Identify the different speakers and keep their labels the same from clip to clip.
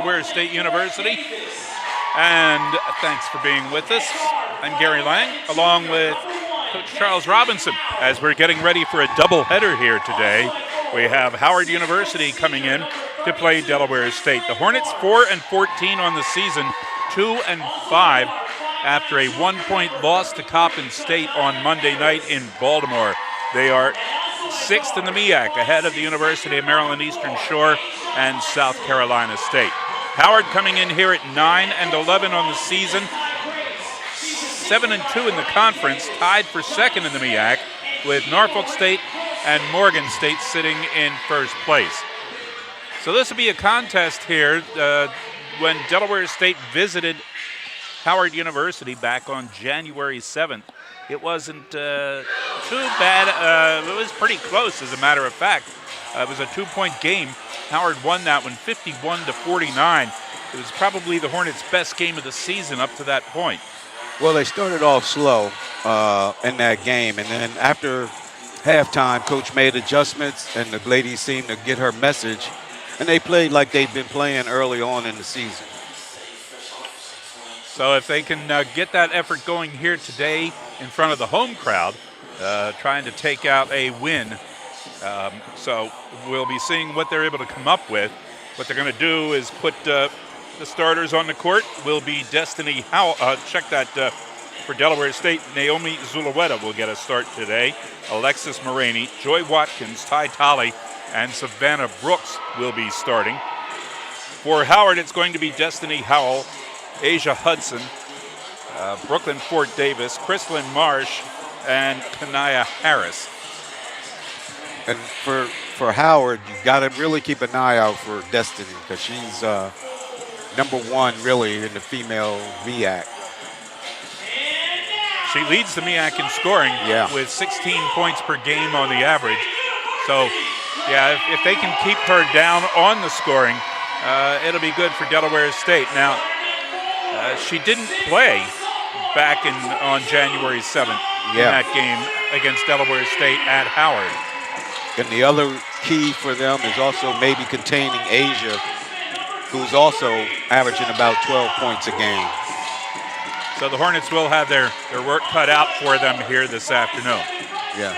Speaker 1: Delaware State University, and thanks for being with us. I'm Gary Lang, along with Coach Charles Robinson, as we're getting ready for a doubleheader here today. We have Howard University coming in to play Delaware State. The Hornets 4-14 on the season, 2-5 after a 1-point loss to Coppin State on Monday night in Baltimore. They are sixth in the MEAC, ahead of the University of Maryland Eastern Shore and South Carolina State. Howard coming in here at 9-11 on the season, 7-2 in the conference, tied for second in the MEAC, with Norfolk State and Morgan State sitting in first place. So this will be a contest here. When Delaware State visited Howard University back on January 7th, it wasn't too bad. It was pretty close, as a matter of fact. It was a 2-point game. Howard won that one 51-49. It was probably the Hornets' best game of the season up to that point.
Speaker 2: Well, they started off slow in that game, and then after halftime, Coach made adjustments, and the ladies seemed to get her message, and they played like they'd been playing early on in the season.
Speaker 1: So if they can get that effort going here today in front of the home crowd, trying to take out a win. So we'll be seeing what they're able to come up with. What they're going to do is put the starters on the court. Will be Destiny Howell. Check that for Delaware State. Naomi Zulueta will get a start today. Alexis Moraney, Joy Watkins, Ty Tolley, and Savannah Brooks will be starting. For Howard, it's going to be Destiny Howell, Asia Hudson, Brooklyn Fort Davis, Chrislyn Marsh, and Kanaya Harris.
Speaker 2: And for Howard, you got to really keep an eye out for Destiny, because she's number one really in the female MEAC.
Speaker 1: She leads the MEAC in scoring with 16 points per game on the average. So, yeah, if they can keep her down on the scoring, it'll be good for Delaware State. Now, she didn't play back on January 7th in that game against Delaware State at Howard.
Speaker 2: And the other key for them is also maybe containing Asia, who's also averaging about 12 points a game.
Speaker 1: So the Hornets will have their work cut out for them here this afternoon.
Speaker 2: Yeah.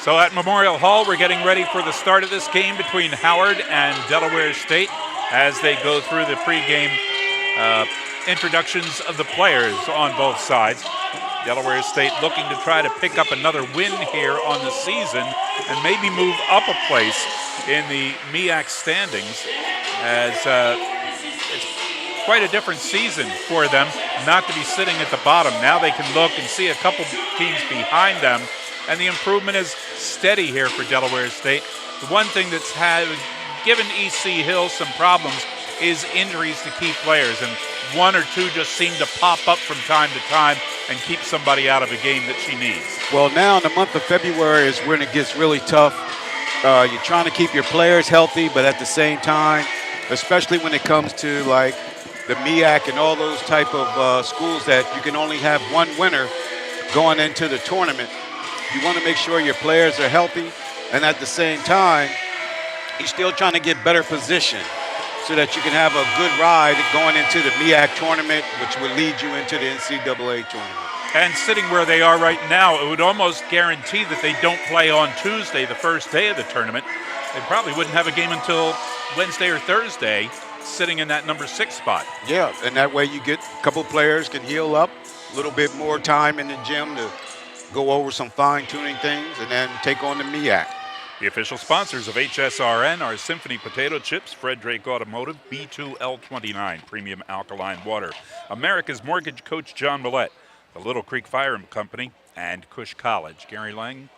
Speaker 1: So at Memorial Hall, we're getting ready for the start of this game between Howard and Delaware State as they go through the pregame introductions of the players on both sides. Delaware State looking to try to pick up another win here on the season and maybe move up a place in the MEAC standings, as it's quite a different season for them not to be sitting at the bottom. Now they can look and see a couple teams behind them, and the improvement is steady here for Delaware State. The one thing that's given EC Hill some problems is injuries to key players, and one or two just seem to pop up from time to time and keep somebody out of a game that she needs.
Speaker 2: Well, now in the month of February is when it gets really tough. You're trying to keep your players healthy, but at the same time, especially when it comes to like the MEAC and all those type of schools that you can only have one winner going into the tournament, you want to make sure your players are healthy, and at the same time, you're still trying to get better position so that you can have a good ride going into the MEAC tournament, which will lead you into the NCAA tournament.
Speaker 1: And sitting where they are right now, it would almost guarantee that they don't play on Tuesday, the first day of the tournament. They probably wouldn't have a game until Wednesday or Thursday, sitting in that number 6 spot.
Speaker 2: Yeah, and that way you get a couple players can heal up, a little bit more time in the gym to go over some fine-tuning things, and then take on the MEAC.
Speaker 1: The official sponsors of HSRN are Symphony Potato Chips, Fred Drake Automotive, B2L29 Premium Alkaline Water, America's Mortgage Coach John Millette, the Little Creek Fire Company, and Cush College. Gary Lang,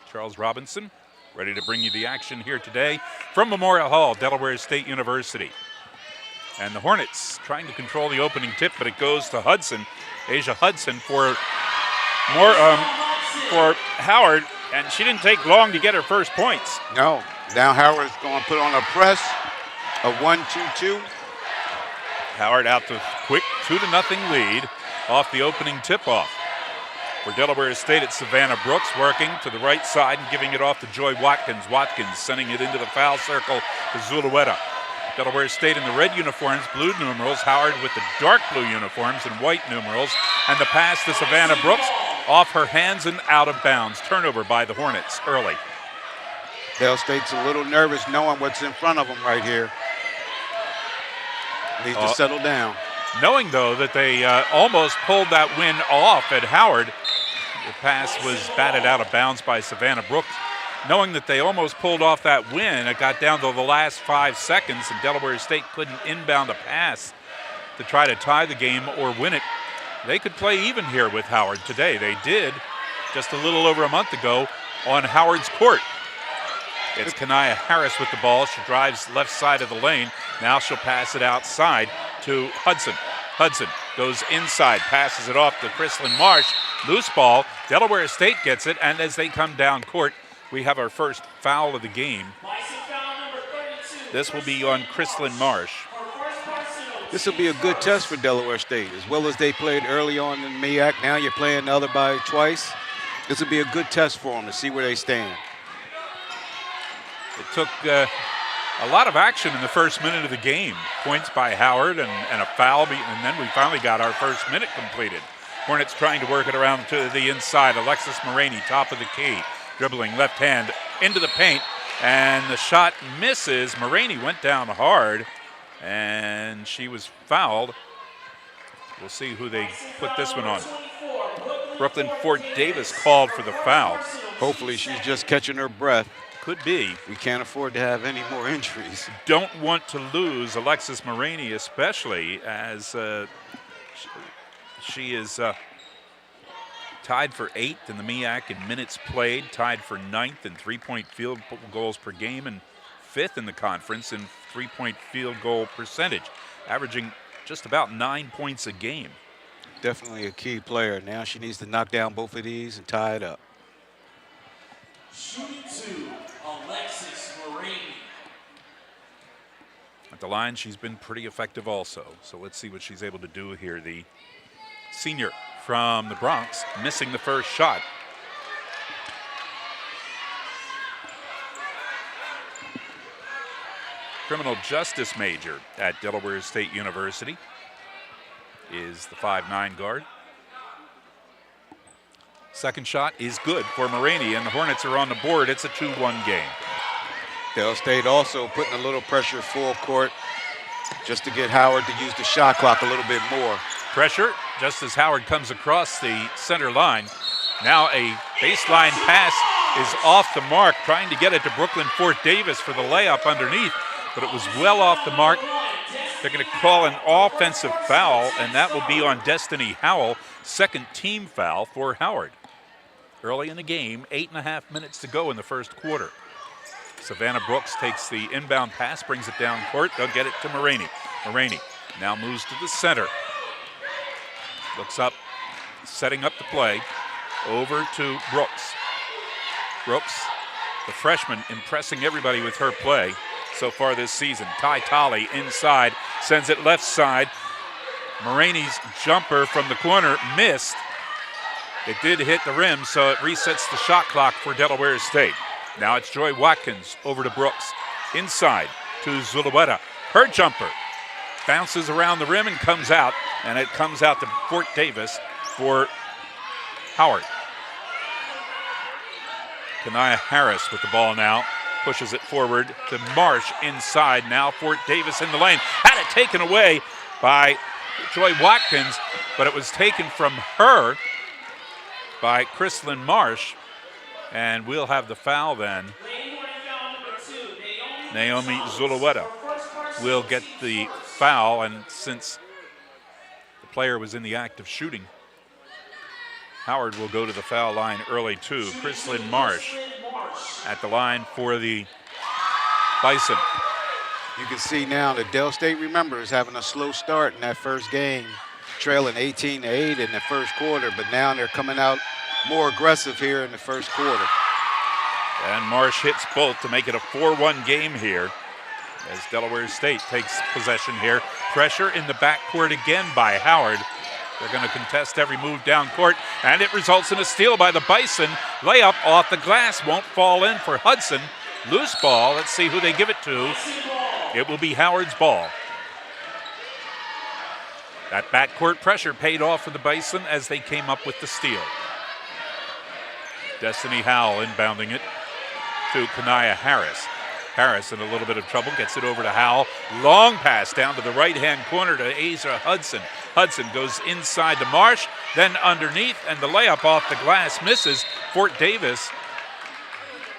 Speaker 1: Charles Robinson, ready to bring you the action here today from Memorial Hall, Delaware State University. And the Hornets trying to control the opening tip, but it goes to Hudson, Asia Hudson for Howard. And she didn't take long to get her first points.
Speaker 2: No. Now Howard's going to put on a press, a 1-2-2.
Speaker 1: Howard out to quick 2-0 lead off the opening tip-off. For Delaware State, it's Savannah Brooks working to the right side and giving it off to Joy Watkins. Watkins sending it into the foul circle to Zulueta. Delaware State in the red uniforms, blue numerals. Howard with the dark blue uniforms and white numerals. And the pass to Savannah Brooks off her hands and out of bounds. Turnover by the Hornets early.
Speaker 2: Del State's a little nervous knowing what's in front of them right here. Needs to settle down.
Speaker 1: Knowing, though, that they almost pulled that win off at Howard. The pass was batted out of bounds by Savannah Brooks. Knowing that they almost pulled off that win, it got down to the last 5 seconds, and Delaware State couldn't inbound a pass to try to tie the game or win it. They could play even here with Howard today. They did just a little over a month ago on Howard's court. It's Kanaya Harris with the ball. She drives left side of the lane. Now she'll pass it outside to Hudson. Hudson goes inside, passes it off to Chrislyn Marsh. Loose ball. Delaware State gets it, and as they come down court, we have our first foul of the game. This will be on Chrislyn Marsh.
Speaker 2: This will be a good test for Delaware State. As well as they played early on in MEAC, now you're playing the other by twice. This will be a good test for them to see where they stand.
Speaker 1: It took a lot of action in the first minute of the game. Points by Howard and a foul, and then we finally got our first minute completed. Hornets trying to work it around to the inside. Alexis Maraney, top of the key, dribbling left hand into the paint, and the shot misses. Maraney went down hard, and she was fouled. We'll see who they put this one on. Brooklyn Fort Davis called for the foul.
Speaker 2: Hopefully she's just catching her breath.
Speaker 1: Could be.
Speaker 2: We can't afford to have any more injuries.
Speaker 1: Don't want to lose Alexis Maraney, especially as she is tied for 8th in the MEAC in minutes played, tied for 9th in three-point field goals per game, and 5th in the conference in three-point field goal percentage, averaging just about 9 points a game.
Speaker 2: Definitely a key player. Now she needs to knock down both of these and tie it up.
Speaker 3: Shooting 2, Alexis Maraney.
Speaker 1: At the line, she's been pretty effective also. So let's see what she's able to do here. The senior from the Bronx missing the first shot. Criminal justice major at Delaware State University is the 5'9" guard. Second shot is good for Maraney, and the Hornets are on the board. It's a 2-1 game.
Speaker 2: Del State also putting a little pressure full court just to get Howard to use the shot clock a little bit more.
Speaker 1: Pressure just as Howard comes across the center line. Now a baseline pass is off the mark, trying to get it to Brooklyn Fort Davis for the layup underneath, but it was well off the mark. They're going to call an offensive foul, and that will be on Destiny Howell, second team foul for Howard. Early in the game, 8.5 minutes to go in the first quarter. Savannah Brooks takes the inbound pass, brings it down court. They'll get it to Maraney. Maraney now moves to the center. Looks up, setting up the play. Over to Brooks. Brooks, the freshman, impressing everybody with her play so far this season. Ty Tolley inside, sends it left side. Maraney's jumper from the corner missed. It did hit the rim, so it resets the shot clock for Delaware State. Now it's Joy Watkins over to Brooks. Inside to Zulueta. Her jumper bounces around the rim and comes out, and it comes out to Fort Davis for Howard. Kanaya Harris with the ball now. Pushes it forward to Marsh inside. Now Fort Davis in the lane. Had it taken away by Joy Watkins, but it was taken from her by Chrislyn Marsh. And we'll have the foul then. Naomi Zulueta will get the foul, and since the player was in the act of shooting, Howard will go to the foul line early too. Chrislyn Marsh at the line for the Bison.
Speaker 2: You can see now that Del State, remember, is having a slow start in that first game, trailing 18-8 in the first quarter, but now they're coming out more aggressive here in the first quarter.
Speaker 1: And Marsh hits both to make it a 4-1 game here as Delaware State takes possession here. Pressure in the backcourt again by Howard. They're going to contest every move down court, and it results in a steal by the Bison. Layup off the glass, won't fall in for Hudson. Loose ball, let's see who they give it to. It will be Howard's ball. That backcourt pressure paid off for the Bison as they came up with the steal. Destiny Howell inbounding it to Kanaya Harris. Harris in a little bit of trouble, gets it over to Howell. Long pass down to the right-hand corner to Asia Hudson. Hudson goes inside to Marsh, then underneath, and the layup off the glass misses. Fort Davis.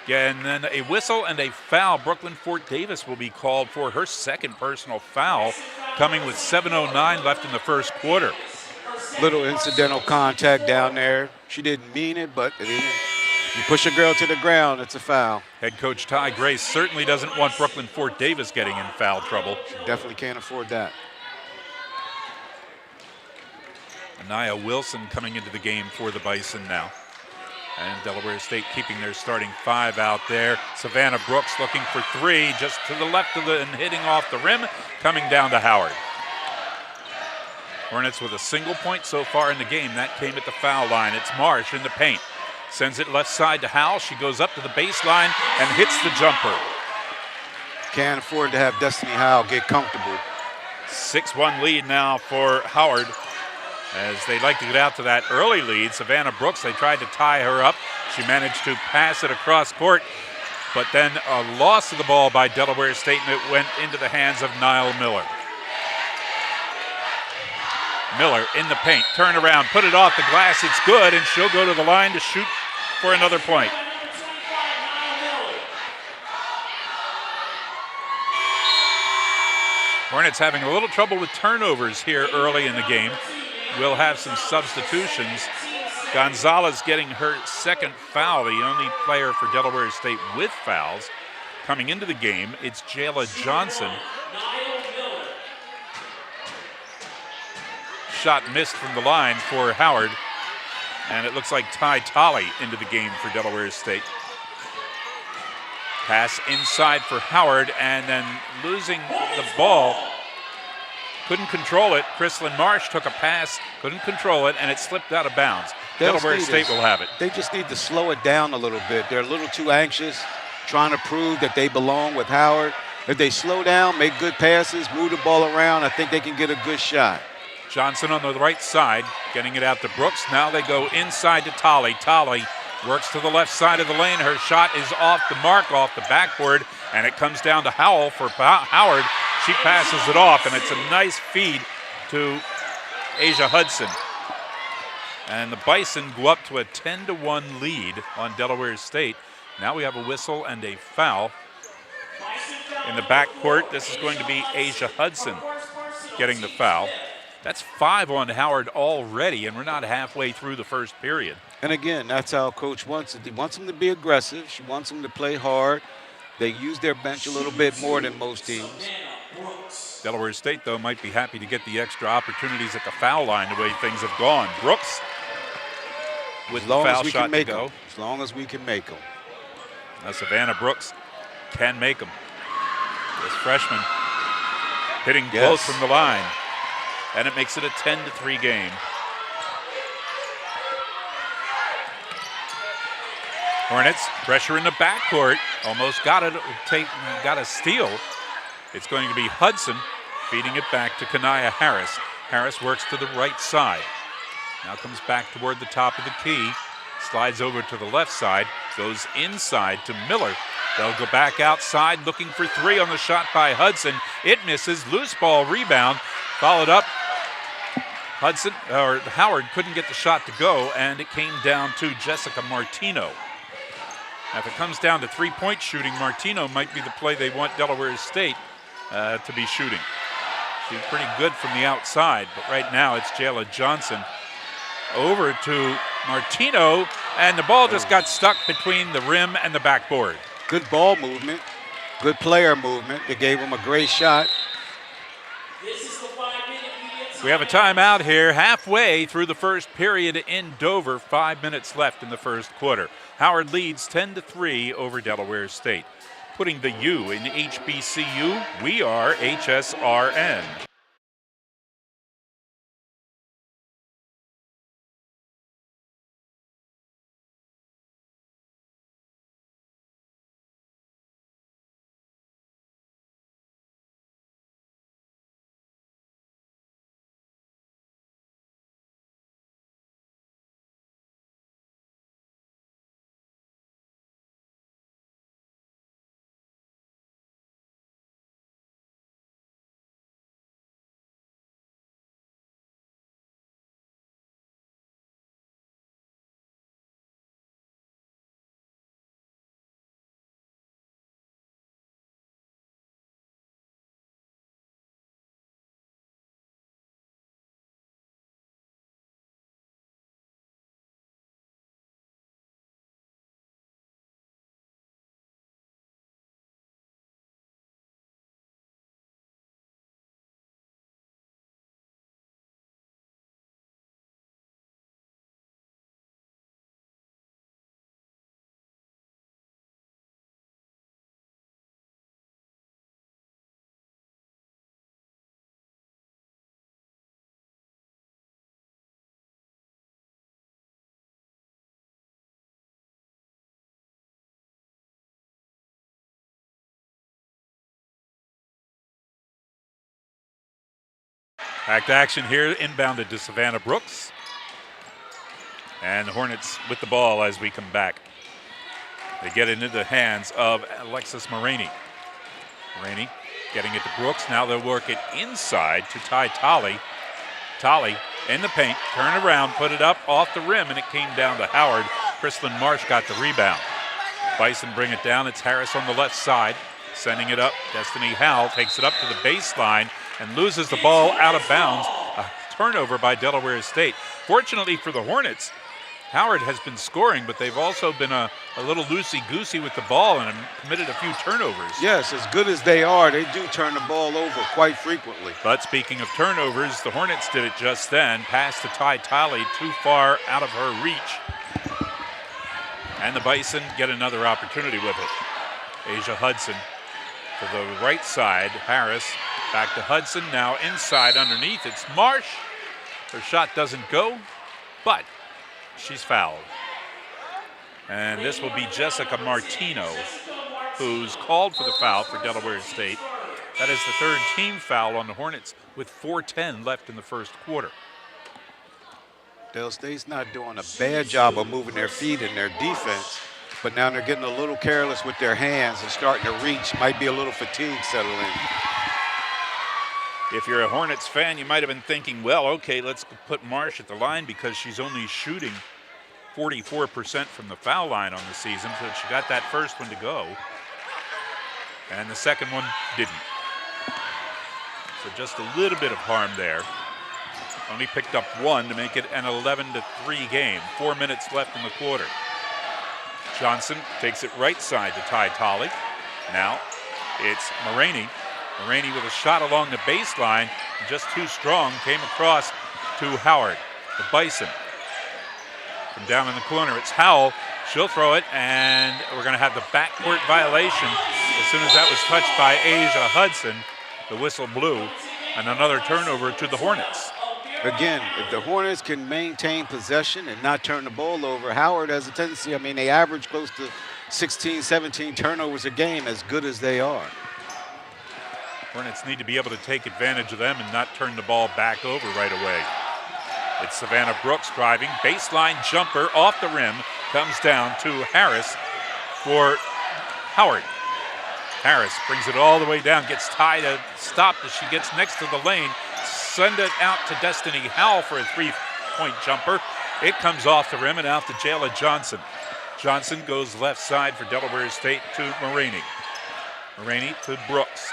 Speaker 1: Yeah, and then a whistle and a foul. Brooklyn Fort Davis will be called for her second personal foul, coming with 7:09 left in the first quarter.
Speaker 2: Little incidental contact down there. She didn't mean it, but it is. You push a girl to the ground, it's a foul.
Speaker 1: Head coach Ty Grace certainly doesn't want Brooklyn Fort Davis getting in foul trouble.
Speaker 2: She definitely can't afford that.
Speaker 1: Anaya Wilson coming into the game for the Bison now. And Delaware State keeping their starting five out there. Savannah Brooks looking for three, just to the left of it and hitting off the rim, coming down to Howard. Hornets with a single point so far in the game. That came at the foul line. It's Marsh in the paint. Sends it left side to Howell. She goes up to the baseline and hits the jumper.
Speaker 2: Can't afford to have Destiny Howell get comfortable.
Speaker 1: 6-1 lead now for Howard, as they like to get out to that early lead. Savannah Brooks, they tried to tie her up. She managed to pass it across court, but then a loss of the ball by Delaware State, and it went into the hands of Niall Miller. Miller in the paint, turn around, put it off the glass, it's good, and she'll go to the line to shoot for another point. Hornets having a little trouble with turnovers here early in the game. We'll have some substitutions. Gonzalez getting her second foul, the only player for Delaware State with fouls. Coming into the game, it's Jayla Johnson. Shot missed from the line for Howard, and it looks like Ty Tolley into the game for Delaware State. Pass inside for Howard, and then losing the ball. Couldn't control it. Chrislyn Marsh took a pass, couldn't control it, and it slipped out of bounds. Delaware State will have it.
Speaker 2: They just need to slow it down a little bit. They're a little too anxious, trying to prove that they belong with Howard. If they slow down, make good passes, move the ball around, I think they can get a good shot.
Speaker 1: Johnson on the right side, getting it out to Brooks. Now they go inside to Tolley. Tolley works to the left side of the lane. Her shot is off the mark, off the backboard, and it comes down to Howell for Howard. She passes it off, and it's a nice feed to Asia Hudson. And the Bison go up to a 10-1 lead on Delaware State. Now we have a whistle and a foul. In the backcourt, this is going to be Asia Hudson getting the foul. That's 5 on Howard already, and we're not halfway through the first period.
Speaker 2: And again, that's how Coach wants it. He wants them to be aggressive. She wants them to play hard. They use their bench a little bit more than most teams.
Speaker 1: Delaware State, though, might be happy to get the extra opportunities at the foul line the way things have gone. Brooks with the foul shot to go.
Speaker 2: As long as we can make them.
Speaker 1: Now Savannah Brooks can make them. This freshman hitting close from the line. And it makes it a 10-3 game. Hornets pressure in the backcourt. Almost got a steal. It's going to be Hudson feeding it back to Kanaya Harris. Harris works to the right side. Now comes back toward the top of the key. Slides over to the left side. Goes inside to Miller. They'll go back outside looking for three on the shot by Hudson. It misses. Loose ball rebound. Followed up. Howard couldn't get the shot to go, and it came down to Jessica Martino. Now, if it comes down to three-point shooting, Martino might be the play they want Delaware State to be shooting. She's pretty good from the outside, but right now it's Jayla Johnson over to Martino, and the ball just got stuck between the rim and the backboard.
Speaker 2: Good ball movement, good player movement. They gave him a great shot.
Speaker 1: We have a timeout here halfway through the first period in Dover. 5 minutes left in the first quarter. Howard leads 10-3 over Delaware State. Putting the U in HBCU, we are HSRN. Back to action here, inbounded to Savannah Brooks. And the Hornets with the ball as we come back. They get it into the hands of Alexis Maroney. Maroney getting it to Brooks. Now they'll work it inside to Ty Tolley. Tolley in the paint, turn around, put it up off the rim, and it came down to Howard. Chrislyn Marsh got the rebound. Bison bring it down. It's Harris on the left side, sending it up. Destiny Howell takes it up to the baseline and loses the ball out of bounds. A turnover by Delaware State. Fortunately for the Hornets, Howard has been scoring, but they've also been a little loosey-goosey with the ball and committed a few turnovers.
Speaker 2: Yes, as good as they are, they do turn the ball over quite frequently.
Speaker 1: But speaking of turnovers, the Hornets did it just then. Pass to Ty Tolley, too far out of her reach. And the Bison get another opportunity with it. Asia Hudson to the right side. Harris back to Hudson, now inside underneath. It's Marsh. Her shot doesn't go, but she's fouled. And this will be Jessica Martino, who's called for the foul for Delaware State. That is the third team foul on the Hornets with 4:10 left in the first quarter.
Speaker 2: Del State's not doing a bad job of moving their feet in their defense, but now they're getting a little careless with their hands and starting to reach. Might be a little fatigue settling.
Speaker 1: If you're a Hornets fan, you might have been thinking, well, okay, let's put Marsh at the line because she's only shooting 44% from the foul line on the season, so she got that first one to go. And the second one didn't. So just a little bit of harm there. Only picked up one to make it an 11-3 game. 4 minutes left in the quarter. Johnson takes it right side to Ty Tolley. Now it's Maroney. Maroney with a shot along the baseline, just too strong, came across to Howard. The Bison. From down in the corner, it's Howell. She'll throw it, and we're going to have the backcourt violation. As soon as that was touched by Asia Hudson, the whistle blew, and another turnover to the Hornets.
Speaker 2: Again, if the Hornets can maintain possession and not turn the ball over, Howard has a tendency, they average close to 16, 17 turnovers a game, as good as they are.
Speaker 1: Hornets need to be able to take advantage of them and not turn the ball back over right away. It's Savannah Brooks driving, baseline jumper off the rim, comes down to Harris for Howard. Harris brings it all the way down, gets tied to stop as she gets next to the lane. Send it out to Destiny Howell for a three-point jumper. It comes off the rim and out to Jayla Johnson. Johnson goes left side for Delaware State to Maroney. Maroney to Brooks.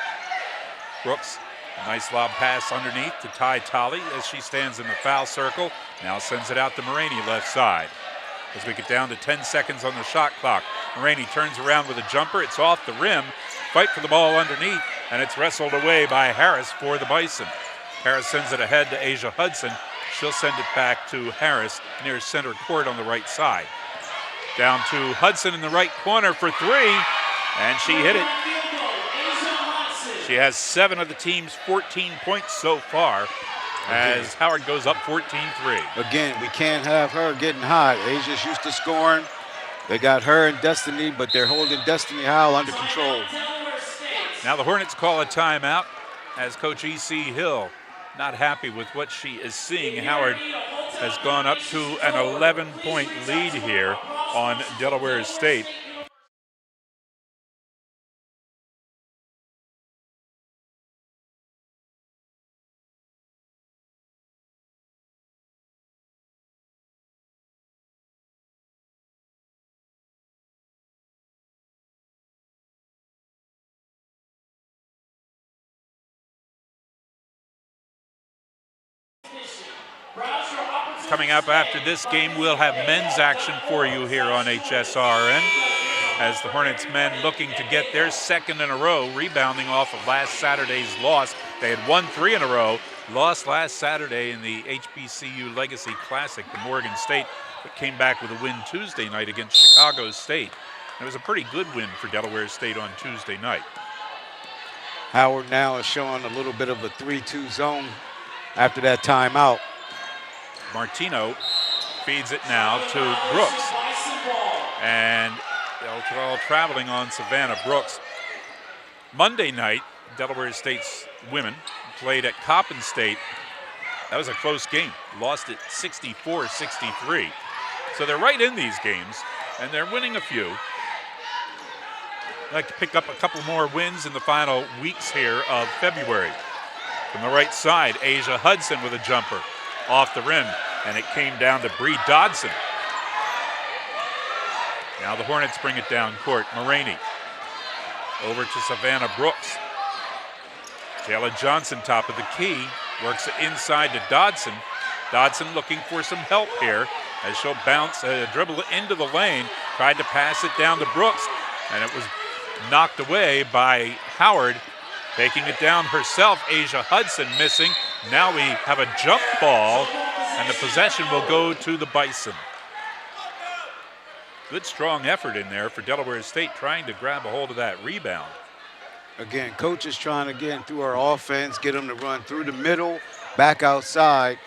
Speaker 1: Brooks, a nice lob pass underneath to Ty Tolley as she stands in the foul circle. Now sends it out to Maroney left side. As we get down to 10 seconds on the shot clock, Maroney turns around with a jumper. It's off the rim. Fight for the ball underneath, and it's wrestled away by Harris for the Bison. Harris sends it ahead to Asia Hudson. She'll send it back to Harris near center court on the right side. Down to Hudson in the right corner for three, and she hit it. She has 7 of the team's 14 points so far as Howard goes up 14-3.
Speaker 2: Again, we can't have her getting hot. Asia's used to scoring. They got her and Destiny, but they're holding Destiny Howell under control.
Speaker 1: Now the Hornets call a timeout as Coach E.C. Hill not happy with what she is seeing. Howard has gone up to an 11-point lead here on Delaware State. Coming up after this game, we'll have men's action for you here on HSRN as the Hornets men looking to get their second in a row, rebounding off of last Saturday's loss. They had won 3 in a row, lost last Saturday in the HBCU Legacy Classic to Morgan State, but came back with a win Tuesday night against Chicago State. It was a pretty good win for Delaware State on Tuesday night.
Speaker 2: Howard now is showing a little bit of a 3-2 zone after that timeout.
Speaker 1: Martino feeds it now to Brooks. And they're all traveling on Savannah Brooks. Monday night, Delaware State's women played at Coppin State That was a close game. Lost it 64-63. So they're right in these games, and they're winning a few. I'd like to pick up a couple more wins in the final weeks here of February. From the right side, Asia Hudson with a jumper off the rim, and it came down to Bree Dodson. Now the Hornets bring it down court. Mulroney over to Savannah Brooks. Jayla Johnson, top of the key, works it inside to Dodson. Dodson looking for some help here as she'll bounce, dribble it into the lane, tried to pass it down to Brooks, and it was knocked away by Howard. Taking it down herself, Asia Hudson missing. Now we have a jump ball, and the possession will go to the Bison. Good strong effort in there for Delaware State, trying to grab a hold of that rebound.
Speaker 2: Again, coach is trying to get through our offense, get them to run through the middle, back outside.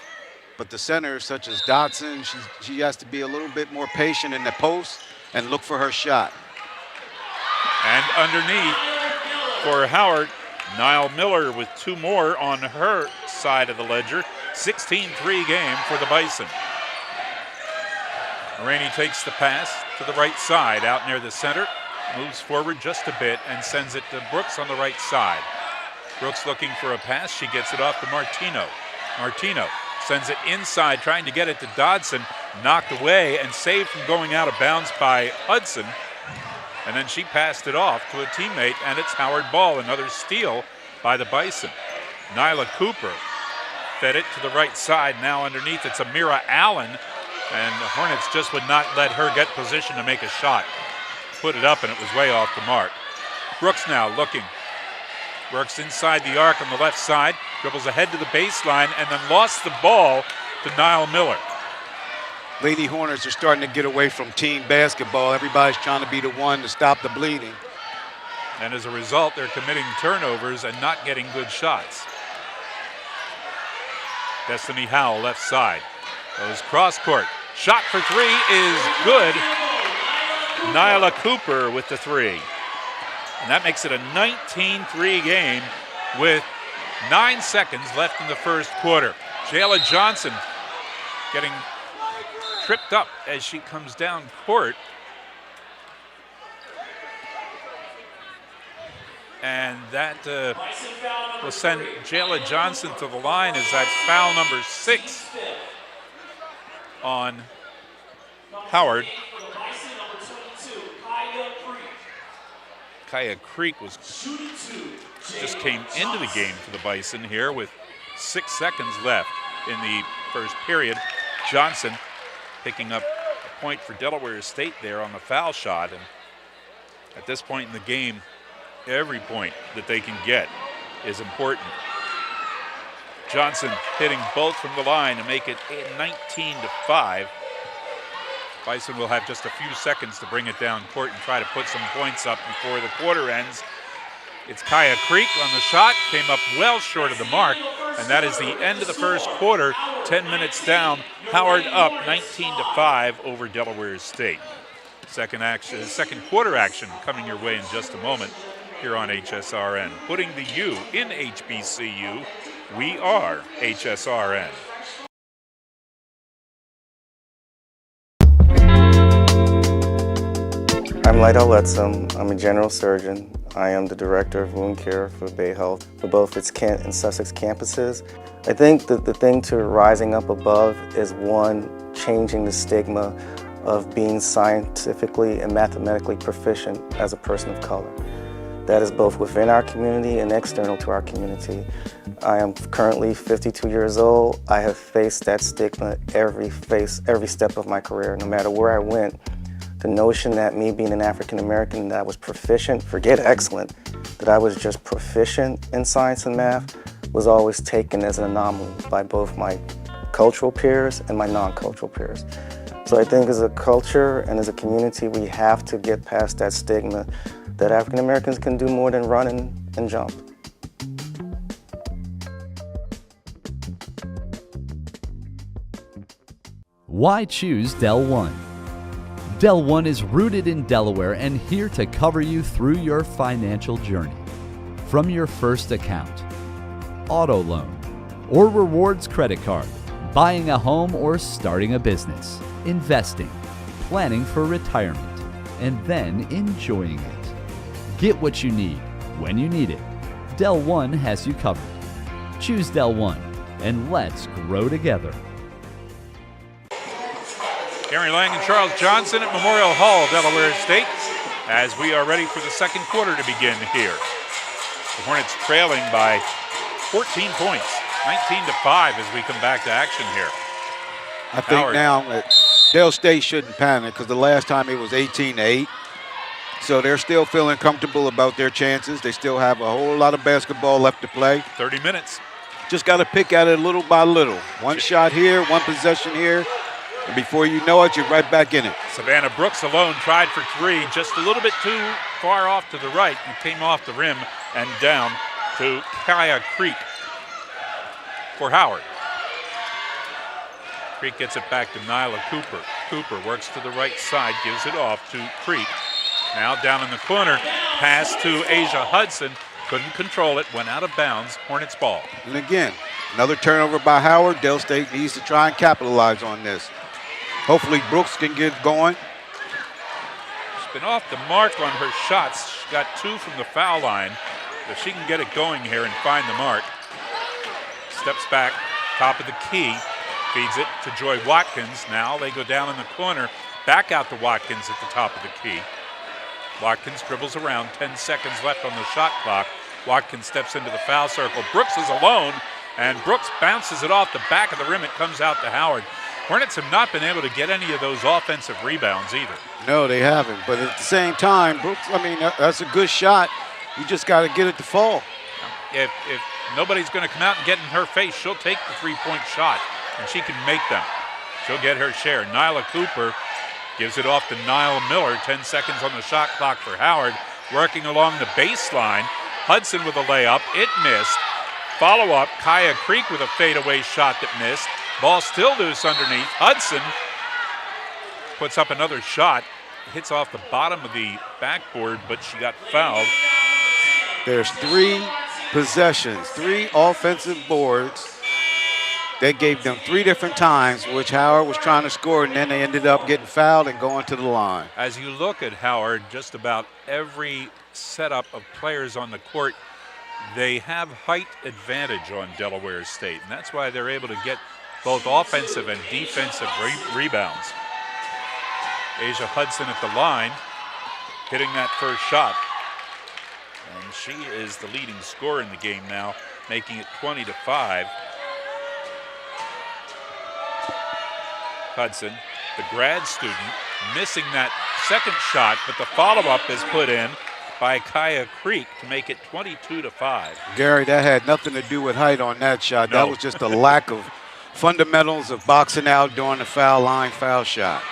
Speaker 2: But the centers, such as Dodson, she has to be a little bit more patient in the post and look for her shot.
Speaker 1: And underneath for Howard, Niall Miller with 2 more on her side of the ledger. 16-3 game for the Bison. Mulroney takes the pass to the right side out near the center. Moves forward just a bit and sends it to Brooks on the right side. Brooks looking for a pass. She gets it off to Martino. Martino sends it inside, trying to get it to Dodson. Knocked away and saved from going out of bounds by Hudson. And then she passed it off to a teammate, and it's Howard Ball, another steal by the Bison. Nyla Cooper fed it to the right side. Now underneath, it's Amira Allen, and the Hornets just would not let her get position to make a shot. Put it up, and it was way off the mark. Brooks now looking. Works inside the arc on the left side, dribbles ahead to the baseline, and then lost the ball to Niall Miller.
Speaker 2: Lady Hornets are starting to get away from team basketball. Everybody's trying to be the one to stop the bleeding.
Speaker 1: And as a result, they're committing turnovers and not getting good shots. Destiny Howell, left side. Goes cross court. Shot for 3 is good. Nyla Cooper with the 3. And that makes it a 19-3 game with 9 seconds left in the first quarter. Jayla Johnson getting tripped up as she comes down court. And that will send Jayla Johnson to the line as that's foul number 6 on Howard. Kaya Creek just came into the game for the Bison here with 6 seconds left in the first period. Johnson picking up a point for Delaware State there on the foul shot. And at this point in the game, every point that they can get is important. Johnson hitting both from the line to make it 19-5. Bison will have just a few seconds to bring it down court and try to put some points up before the quarter ends. It's Kaya Creek on the shot, came up well short of the mark, and that is the end of the first quarter. 10 minutes down, Howard up 19-5 over Delaware State. Second quarter action coming your way in just a moment here on HSRN. Putting the U in HBCU, we are HSRN.
Speaker 4: I'm Lyda Letzum. I'm a general surgeon. I am the director of wound care for Bay Health for both its Kent and Sussex campuses. I think that the thing to rising up above is, one, changing the stigma of being scientifically and mathematically proficient as a person of color. That is both within our community and external to our community. I am currently 52 years old. I have faced that stigma every step of my career, no matter where I went. The notion that me being an African American, that I was proficient, forget excellent, that I was just proficient in science and math was always taken as an anomaly by both my cultural peers and my non-cultural peers. So I think as a culture and as a community, we have to get past that stigma that African Americans can do more than run and jump.
Speaker 5: Why choose Del One? Del One is rooted in Delaware and here to cover you through your financial journey. From your first account, auto loan, or rewards credit card, buying a home or starting a business, investing, planning for retirement, and then enjoying it. Get what you need when you need it. Del One has you covered. Choose Del One, and let's grow together.
Speaker 1: Gary Lang and Charles Johnson at Memorial Hall, Delaware State, as we are ready for the second quarter to begin here. The Hornets trailing by 14 points, 19-5 as we come back to action here.
Speaker 2: I think now that Del State shouldn't panic because the last time it was 18-8. So they're still feeling comfortable about their chances. They still have a whole lot of basketball left to play.
Speaker 1: 30 minutes.
Speaker 2: Just got to pick at it little by little. One shot here, one possession here, and before you know it, you're right back in it.
Speaker 1: Savannah Brooks alone tried for three, just a little bit too far off to the right, and came off the rim and down to Kaya Creek for Howard. Creek gets it back to Nyla Cooper. Cooper works to the right side, gives it off to Creek. Now down in the corner, pass to Asia Hudson. Couldn't control it, went out of bounds. Hornets ball.
Speaker 2: And again, another turnover by Howard. Del State needs to try and capitalize on this. Hopefully Brooks can get going.
Speaker 1: She's been off the mark on her shots. She got 2 from the foul line. If she can get it going here and find the mark. Steps back, top of the key, feeds it to Joy Watkins. Now they go down in the corner, back out to Watkins at the top of the key. Watkins dribbles around, 10 seconds left on the shot clock. Watkins steps into the foul circle. Brooks is alone, and Brooks bounces it off the back of the rim. It comes out to Howard. Hornets have not been able to get any of those offensive rebounds either.
Speaker 2: No, they haven't. But at the same time, Brooks, that's a good shot. You just got to get it to fall.
Speaker 1: If nobody's going to come out and get in her face, she'll take the three-point shot, and she can make them. She'll get her share. Nyla Cooper gives it off to Niall Miller. 10 seconds on the shot clock for Howard. Working along the baseline. Hudson with a layup. It missed. Follow-up. Kaya Creek with a fadeaway shot that missed. Ball still loose underneath. Hudson puts up another shot. Hits off the bottom of the backboard, but she got fouled.
Speaker 2: There's 3 possessions, 3 offensive boards. They gave them 3 different times, which Howard was trying to score, and then they ended up getting fouled and going to the line.
Speaker 1: As you look at Howard, just about every setup of players on the court, they have height advantage on Delaware State, and that's why they're able to get both offensive and defensive rebounds. Asia Hudson at the line, hitting that first shot. And she is the leading scorer in the game now, making it 20-5. Hudson, the grad student, missing that second shot, but the follow-up is put in by Kaya Creek to make it 22-5.
Speaker 2: Gary, that had nothing to do with height on that shot.
Speaker 1: No.
Speaker 2: That was just a lack of fundamentals of boxing out during the foul line foul shot.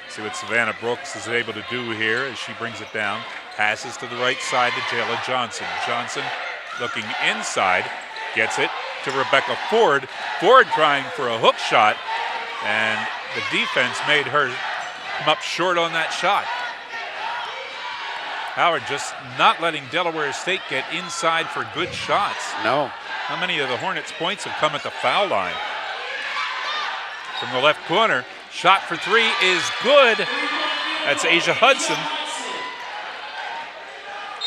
Speaker 1: See what Savannah Brooks is able to do here as she brings it down. Passes to the right side to Jayla Johnson. Johnson looking inside, gets it to Rebecca Ford. Ford trying for a hook shot, and the defense made her come up short on that shot. Howard just not letting Delaware State get inside for good shots.
Speaker 2: No.
Speaker 1: How many of the Hornets' points have come at the foul line? From the left corner, shot for 3 is good. That's Asia Hudson.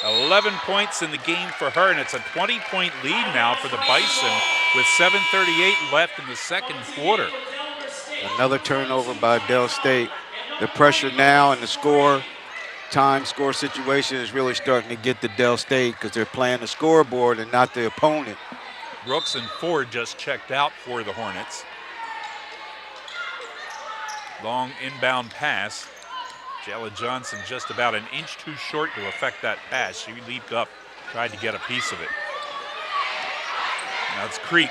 Speaker 1: 11 points in the game for her, and it's a 20-point lead now for the Bison with 7:38 left in the second quarter.
Speaker 2: Another turnover by Del State. The pressure now and the score situation is really starting to get to Del State because they're playing the scoreboard and not the opponent.
Speaker 1: Brooks and Ford just checked out for the Hornets. Long inbound pass. Jayla Johnson just about an inch too short to affect that pass. She leaped up, tried to get a piece of it. Now it's Creek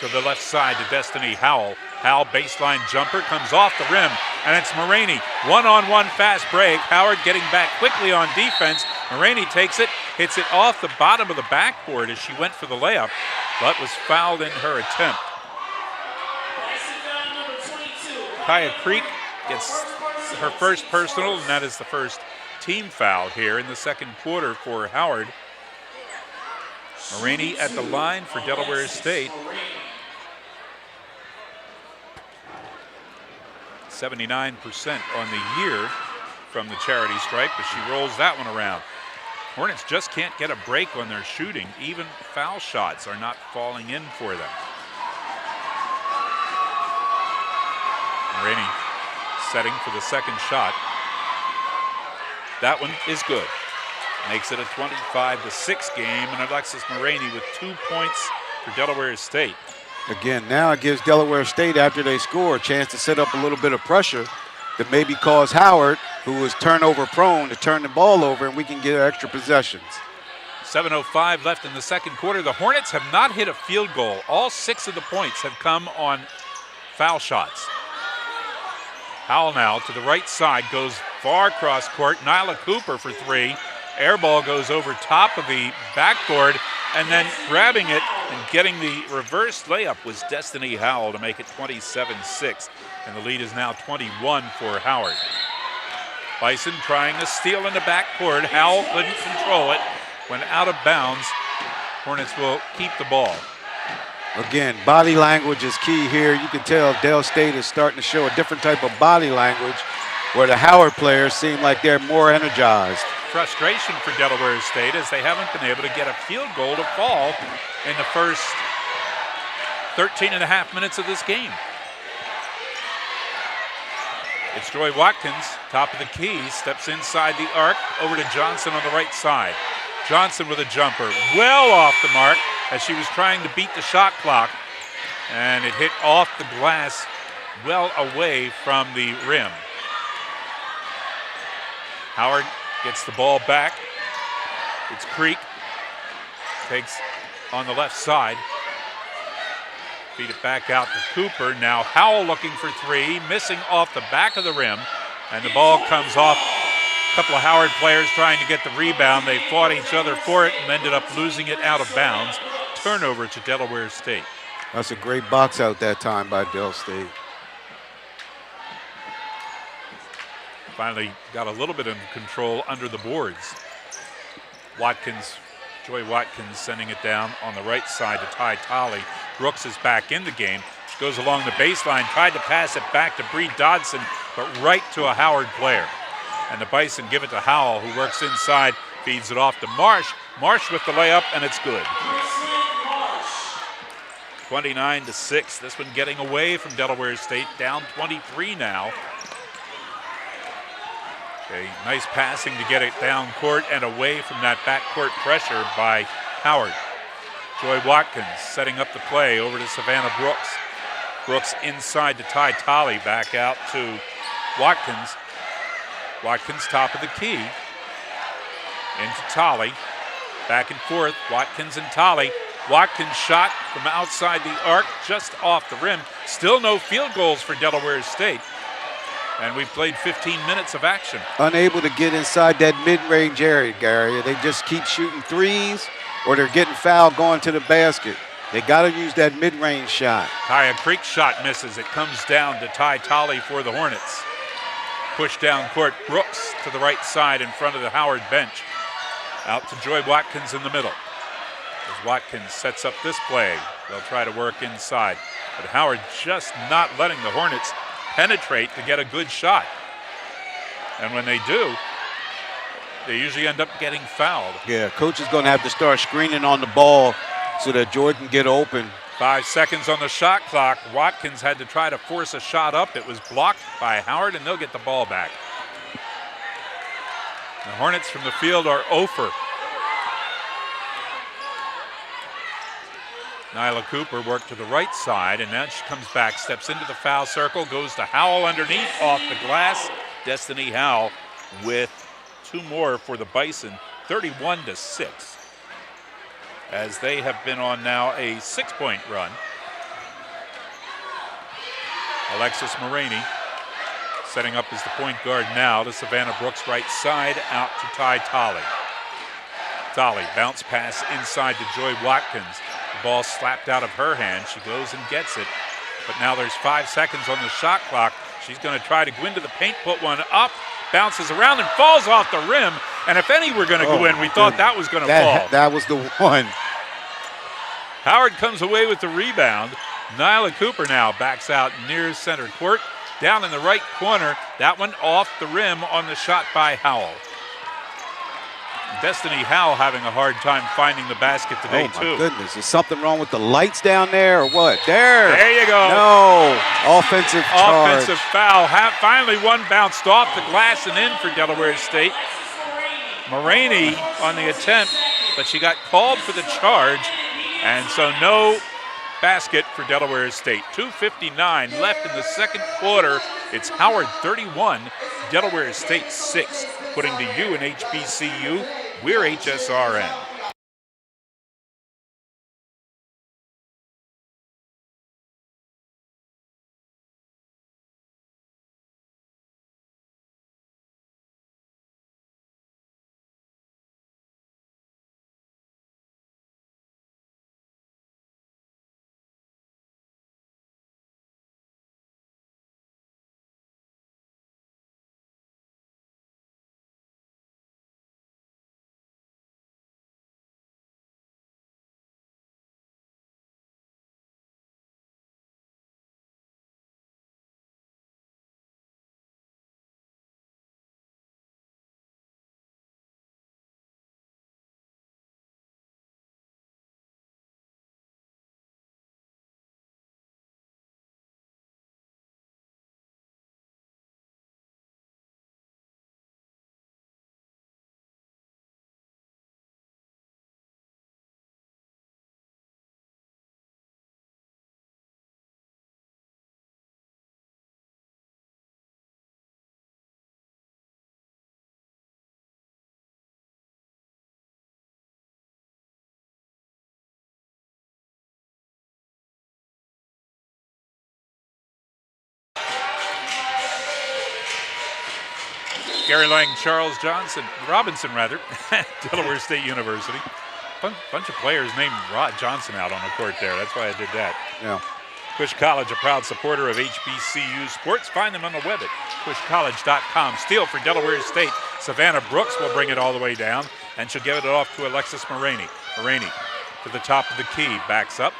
Speaker 1: to the left side to Destiny Howell. Howell baseline jumper comes off the rim, and it's Maraney. One-on-one fast break. Howard getting back quickly on defense. Maraney takes it, hits it off the bottom of the backboard as she went for the layup, but was fouled in her attempt. Kaya Creek gets her first personal, and that is the first team foul here in the second quarter for Howard. Marini at the line for Delaware State. 79% on the year from the charity stripe, but she rolls that one around. Hornets just can't get a break on their shooting. Even foul shots are not falling in for them. Marini setting for the second shot. That one is good. Makes it a 25-6 game, and Alexis Marini with 2 points for Delaware State.
Speaker 2: Again, now it gives Delaware State, after they score, a chance to set up a little bit of pressure to maybe cause Howard, who is turnover prone, to turn the ball over, and we can get extra possessions.
Speaker 1: 7:05 left in the second quarter. The Hornets have not hit a field goal. All 6 of the points have come on foul shots. Howell now to the right side, goes far cross court. Nyla Cooper for 3. Air ball goes over top of the backboard, and then grabbing it and getting the reverse layup was Destiny Howell to make it 27-6. And the lead is now 21 for Howard. Bison trying a steal in the backcourt. Howell couldn't control it. Went out of bounds. Hornets will keep the ball.
Speaker 2: Again, body language is key here. You can tell Del State is starting to show a different type of body language, where the Howard players seem like they're more energized.
Speaker 1: Frustration for Delaware State as they haven't been able to get a field goal to fall in the first 13 and a half minutes of this game. It's Joy Watkins, top of the key, steps inside the arc, over to Johnson on the right side. Johnson with a jumper, well off the mark as she was trying to beat the shot clock, and it hit off the glass well away from the rim. Howard gets the ball back. It's Creek, takes on the left side. Feed it back out to Cooper. Now Howell looking for 3, missing off the back of the rim, and the ball comes off. A couple of Howard players trying to get the rebound. They fought each other for it and ended up losing it out of bounds. Turnover to Delaware State.
Speaker 2: That's a great box out that time by Del State.
Speaker 1: Finally got a little bit of control under the boards. Joy Watkins sending it down on the right side to Ty Tolley. Brooks is back in the game. She goes along the baseline, tried to pass it back to Bree Dodson, but right to a Howard player. And the Bison give it to Howell, who works inside, feeds it off to Marsh. Marsh with the layup, and it's good. 29-6. This one getting away from Delaware State, down 23 now. Okay, nice passing to get it down court and away from that backcourt pressure by Howard. Joy Watkins setting up the play over to Savannah Brooks. Brooks inside to Ty Tolley, back out to Watkins. Watkins top of the key. Into Tolley. Back and forth, Watkins and Tolley. Watkins shot from outside the arc, just off the rim. Still no field goals for Delaware State. And we've played 15 minutes of action. Unable
Speaker 2: to get inside that mid-range area, Gary. They just keep shooting threes, or they're getting fouled going to the basket. They got to use that mid-range shot.
Speaker 1: Kaya Creek's shot misses. It comes down to Ty Tolley for the Hornets. Push down court, Brooks to the right side in front of the Howard bench. Out to Joy Watkins in the middle. As Watkins sets up this play, they'll try to work inside. But Howard just not letting the Hornets penetrate to get a good shot. And when they do, they usually end up getting fouled.
Speaker 2: Yeah, coach is going to have to start screening on the ball so that Jordan can get open.
Speaker 1: 5 seconds on the shot clock. Watkins had to try to force a shot up. It was blocked by Howard, and they'll get the ball back. The Hornets from the field are 0 for. Nyla Cooper worked to the right side, and then she comes back, steps into the foul circle, goes to Howell underneath, off the glass. Destiny Howell with 2 more for the Bison, 31-6. As they have been on now a 6-point run. Alexis Marini setting up as the point guard now to Savannah Brooks' right side, out to Ty Tolley. Tolley, bounce pass inside to Joy Watkins. The ball slapped out of her hand. She goes and gets it. But now there's 5 seconds on the shot clock. She's going to try to go into the paint, put one up, bounces around and falls off the rim. And if any were going to go in, we thought that was going to fall.
Speaker 2: That was the one.
Speaker 1: Howard comes away with the rebound. Nyla Cooper now backs out near center court. Down in the right corner. That one off the rim on the shot by Howell. Destiny Howell having a hard time finding the basket today, too.
Speaker 2: Oh, my goodness. Is something wrong with the lights down there or what?
Speaker 1: There you go.
Speaker 2: No. Offensive charge.
Speaker 1: Offensive foul. Finally, one bounced off the glass and in for Delaware State. Maraney on the attempt, but she got called for the charge, and so no basket for Delaware State. 2:59 left in the second quarter. It's Howard 31, Delaware State 6, putting the U in HBCU. We're HSRN. Gary Lang, Charles Robinson, Delaware State University. Bunch of players named Rod Johnson out on the court there. That's why I did that.
Speaker 2: Yeah.
Speaker 1: Cush College, a proud supporter of HBCU sports. Find them on the web at cushcollege.com. Steal for Delaware State. Savannah Brooks will bring it all the way down, and she'll give it off to Alexis Maraney. Maraney to the top of the key, backs up.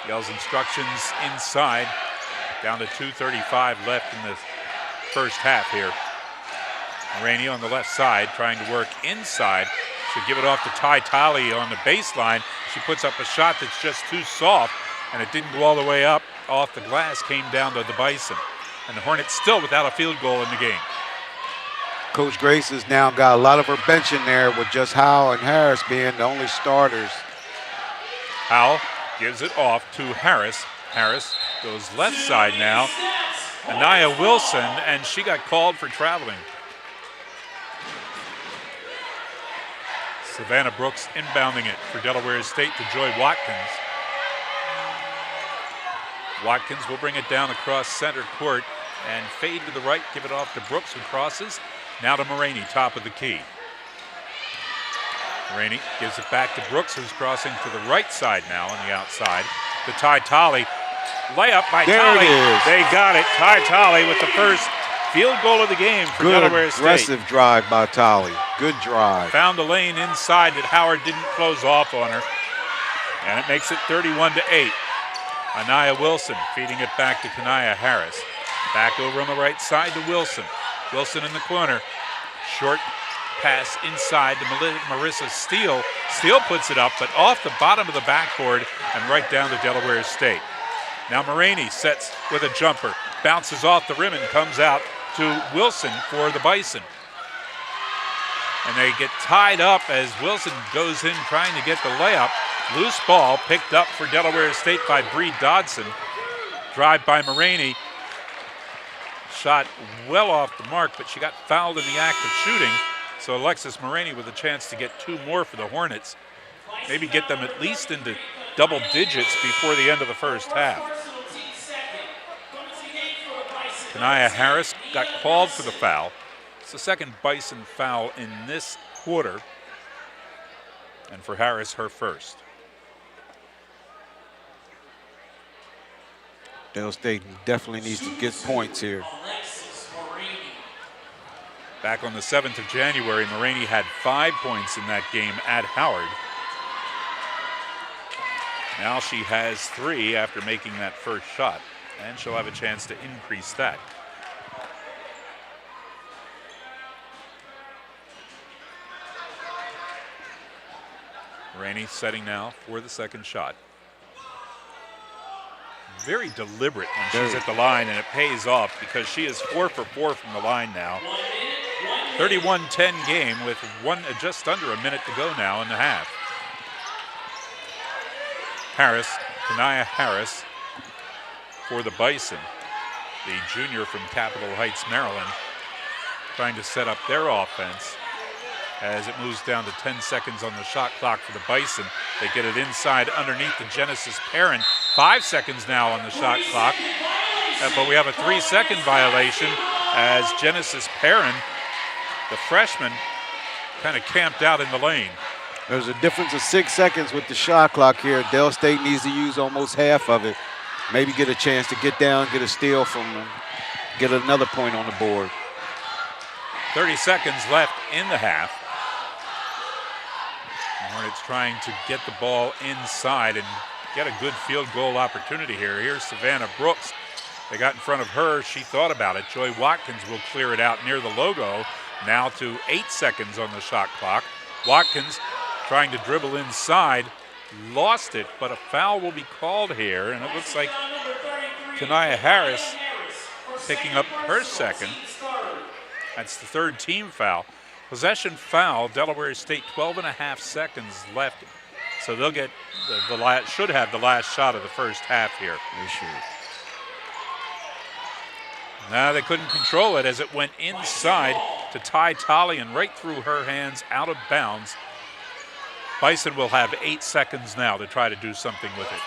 Speaker 1: Yells instructions inside. Down to 2:35 left in the first half here. Maraney on the left side trying to work inside. She'll give it off to Ty Talley on the baseline. She puts up a shot that's just too soft, and it didn't go all the way up off the glass, came down to the Bison. And the Hornets still without a field goal in the game.
Speaker 2: Coach Grace has now got a lot of her bench in there with just Howell and Harris being the only starters.
Speaker 1: Howell gives it off to Harris. Harris goes left side now. Anaya Wilson, and she got called for traveling. Savannah Brooks inbounding it for Delaware State to Joy Watkins. Watkins will bring it down across center court and fade to the right, give it off to Brooks, who crosses. Now to Maraney, top of the key. Maraney gives it back to Brooks, who's crossing to the right side now on the outside. To Ty Talley. Layup by Talley. They got it. Ty Talley with the first field goal of the game for Delaware State.
Speaker 2: Good aggressive drive by Talley. Good drive.
Speaker 1: Found a lane inside that Howard didn't close off on her. And it makes it 31-8. Anaya Wilson feeding it back to Kanaya Harris. Back over on the right side to Wilson. Wilson in the corner. Short pass inside to Marissa Steele. Steele puts it up, but off the bottom of the backboard and right down to Delaware State. Now Maraney sets with a jumper. Bounces off the rim and comes out to Wilson for the Bison. And they get tied up as Wilson goes in trying to get the layup. Loose ball picked up for Delaware State by Bree Dodson. Drive by Maraney. Shot well off the mark, but she got fouled in the act of shooting. So Alexis Maraney with a chance to get two more for the Hornets. Maybe get them at least into double digits before the end of the first half. Kanaya Harris got called for the foul. It's the second Bison foul in this quarter. And for Harris, her first.
Speaker 2: Del State definitely needs to get points here.
Speaker 1: Back on the 7th of January, Maraney had 5 points in that game at Howard. Now she has 3 after making that first shot, and she'll have a chance to increase that. Rainey setting now for the second shot. Very deliberate when she's at the line, and it pays off because she is 4 for 4 from the line now. 31-10 game with just under a minute to go now in the half. Kanaya Harris for the Bison, the junior from Capitol Heights, Maryland, trying to set up their offense as it moves down to 10 seconds on the shot clock for the Bison. They get it inside underneath the Genesis Perrin. 5 seconds now on the shot clock, but we have a 3-second violation as Genesis Perrin, the freshman, kind of camped out in the lane.
Speaker 2: There's a difference of 6 seconds with the shot clock here. Del State needs to use almost half of it. Maybe get a chance to get down, get a steal from them, get another point on the board.
Speaker 1: 30 seconds left in the half. Hornets trying to get the ball inside and get a good field goal opportunity here. Here's Savannah Brooks. They got in front of her. She thought about it. Joy Watkins will clear it out near the logo. Now to 8 seconds on the shot clock. Watkins trying to dribble inside. Lost it, but a foul will be called here. And it looks like Kanaya Harris picking up her second. That's the third team foul. Possession foul, Delaware State, 12.5 seconds left. So they'll get should have the last shot of the first half here.
Speaker 2: They should.
Speaker 1: Now they couldn't control it as it went inside to Ty Talian right through her hands, out of bounds. Bison will have 8 seconds now to try to do something with it.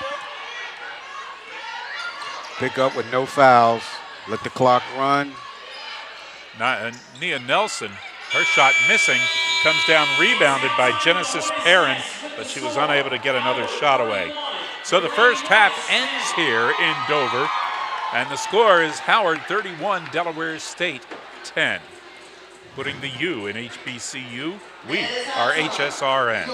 Speaker 2: Pick up with no fouls. Let the clock run.
Speaker 1: Nia Nelson, her shot missing, comes down rebounded by Genesis Perrin, but she was unable to get another shot away. So the first half ends here in Dover, and the score is Howard 31, Delaware State 10. Putting the U in HBCU, we are HSRN.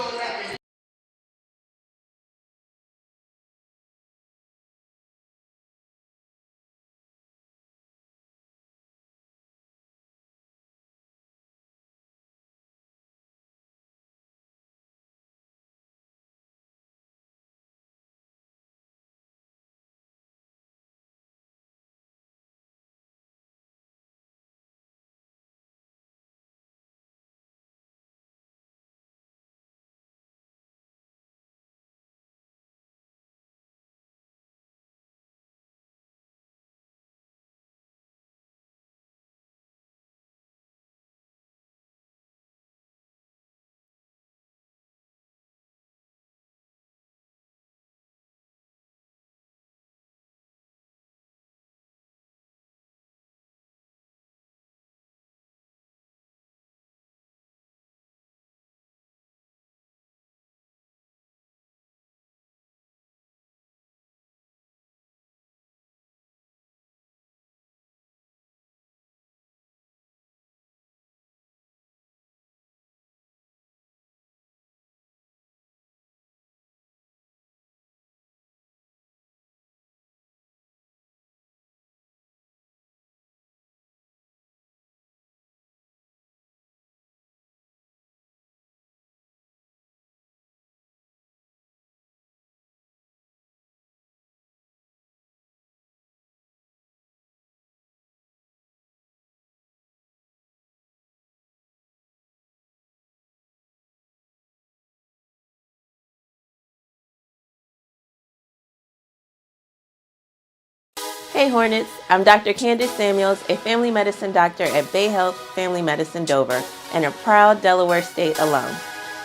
Speaker 6: Hey Hornets, I'm Dr. Candace Samuels, a family medicine doctor at Bay Health Family Medicine Dover and a proud Delaware State alum.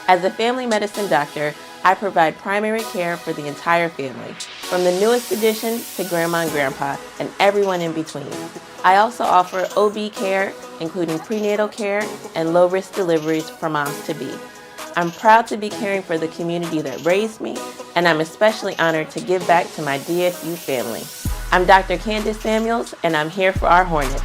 Speaker 6: As a family medicine doctor, I provide primary care for the entire family, from the newest addition to grandma and grandpa and everyone in between. I also offer OB care, including prenatal care and low-risk deliveries for moms to be. I'm proud to be caring for the community that raised me, and I'm especially honored to give back to my DSU family. I'm Dr. Candace Samuels, and I'm here for our Hornets.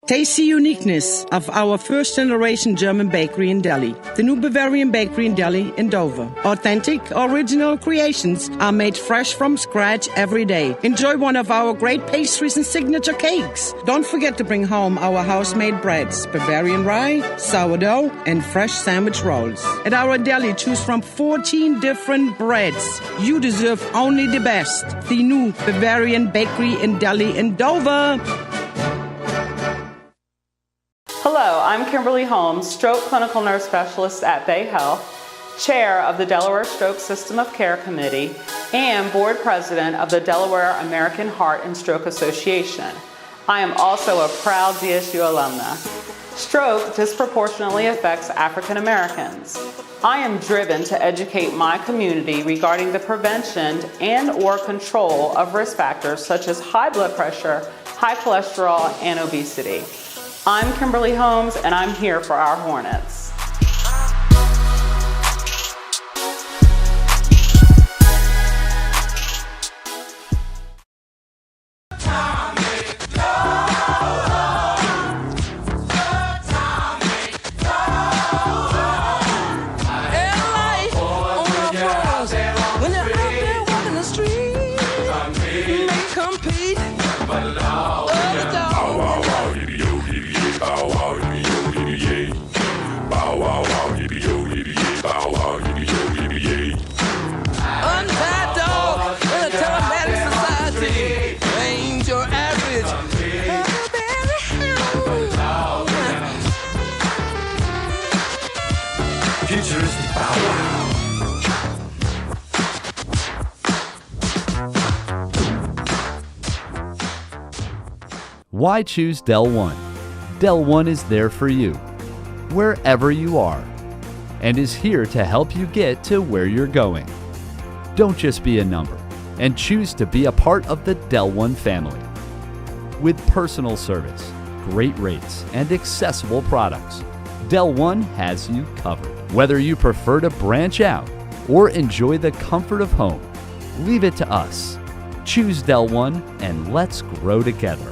Speaker 7: Taste the uniqueness of our first-generation German bakery in Delhi. The new Bavarian bakery in Delhi in Dover. Authentic, original creations are made fresh from scratch every day. Enjoy one of our great pastries and signature cakes. Don't forget to bring home our house-made breads, Bavarian rye, sourdough, and fresh sandwich rolls. At our deli, choose from 14 different breads. You deserve only the best. The new Bavarian bakery in Delhi in Dover.
Speaker 8: Hello, I'm Kimberly Holmes, Stroke Clinical Nurse Specialist at Bay Health, Chair of the Delaware Stroke System of Care Committee, and Board President of the Delaware American Heart and Stroke Association. I am also a proud DSU alumna. Stroke disproportionately affects African Americans. I am driven to educate my community regarding the prevention and/or control of risk factors such as high blood pressure, high cholesterol, and obesity. I'm Kimberly Holmes, and I'm here for our Hornets.
Speaker 5: Why choose Del One? Del One is there for you, wherever you are, and is here to help you get to where you're going. Don't just be a number, and choose to be a part of the Del One family. With personal service, great rates, and accessible products, Del One has you covered. Whether you prefer to branch out or enjoy the comfort of home, leave it to us. Choose Del One and let's grow together.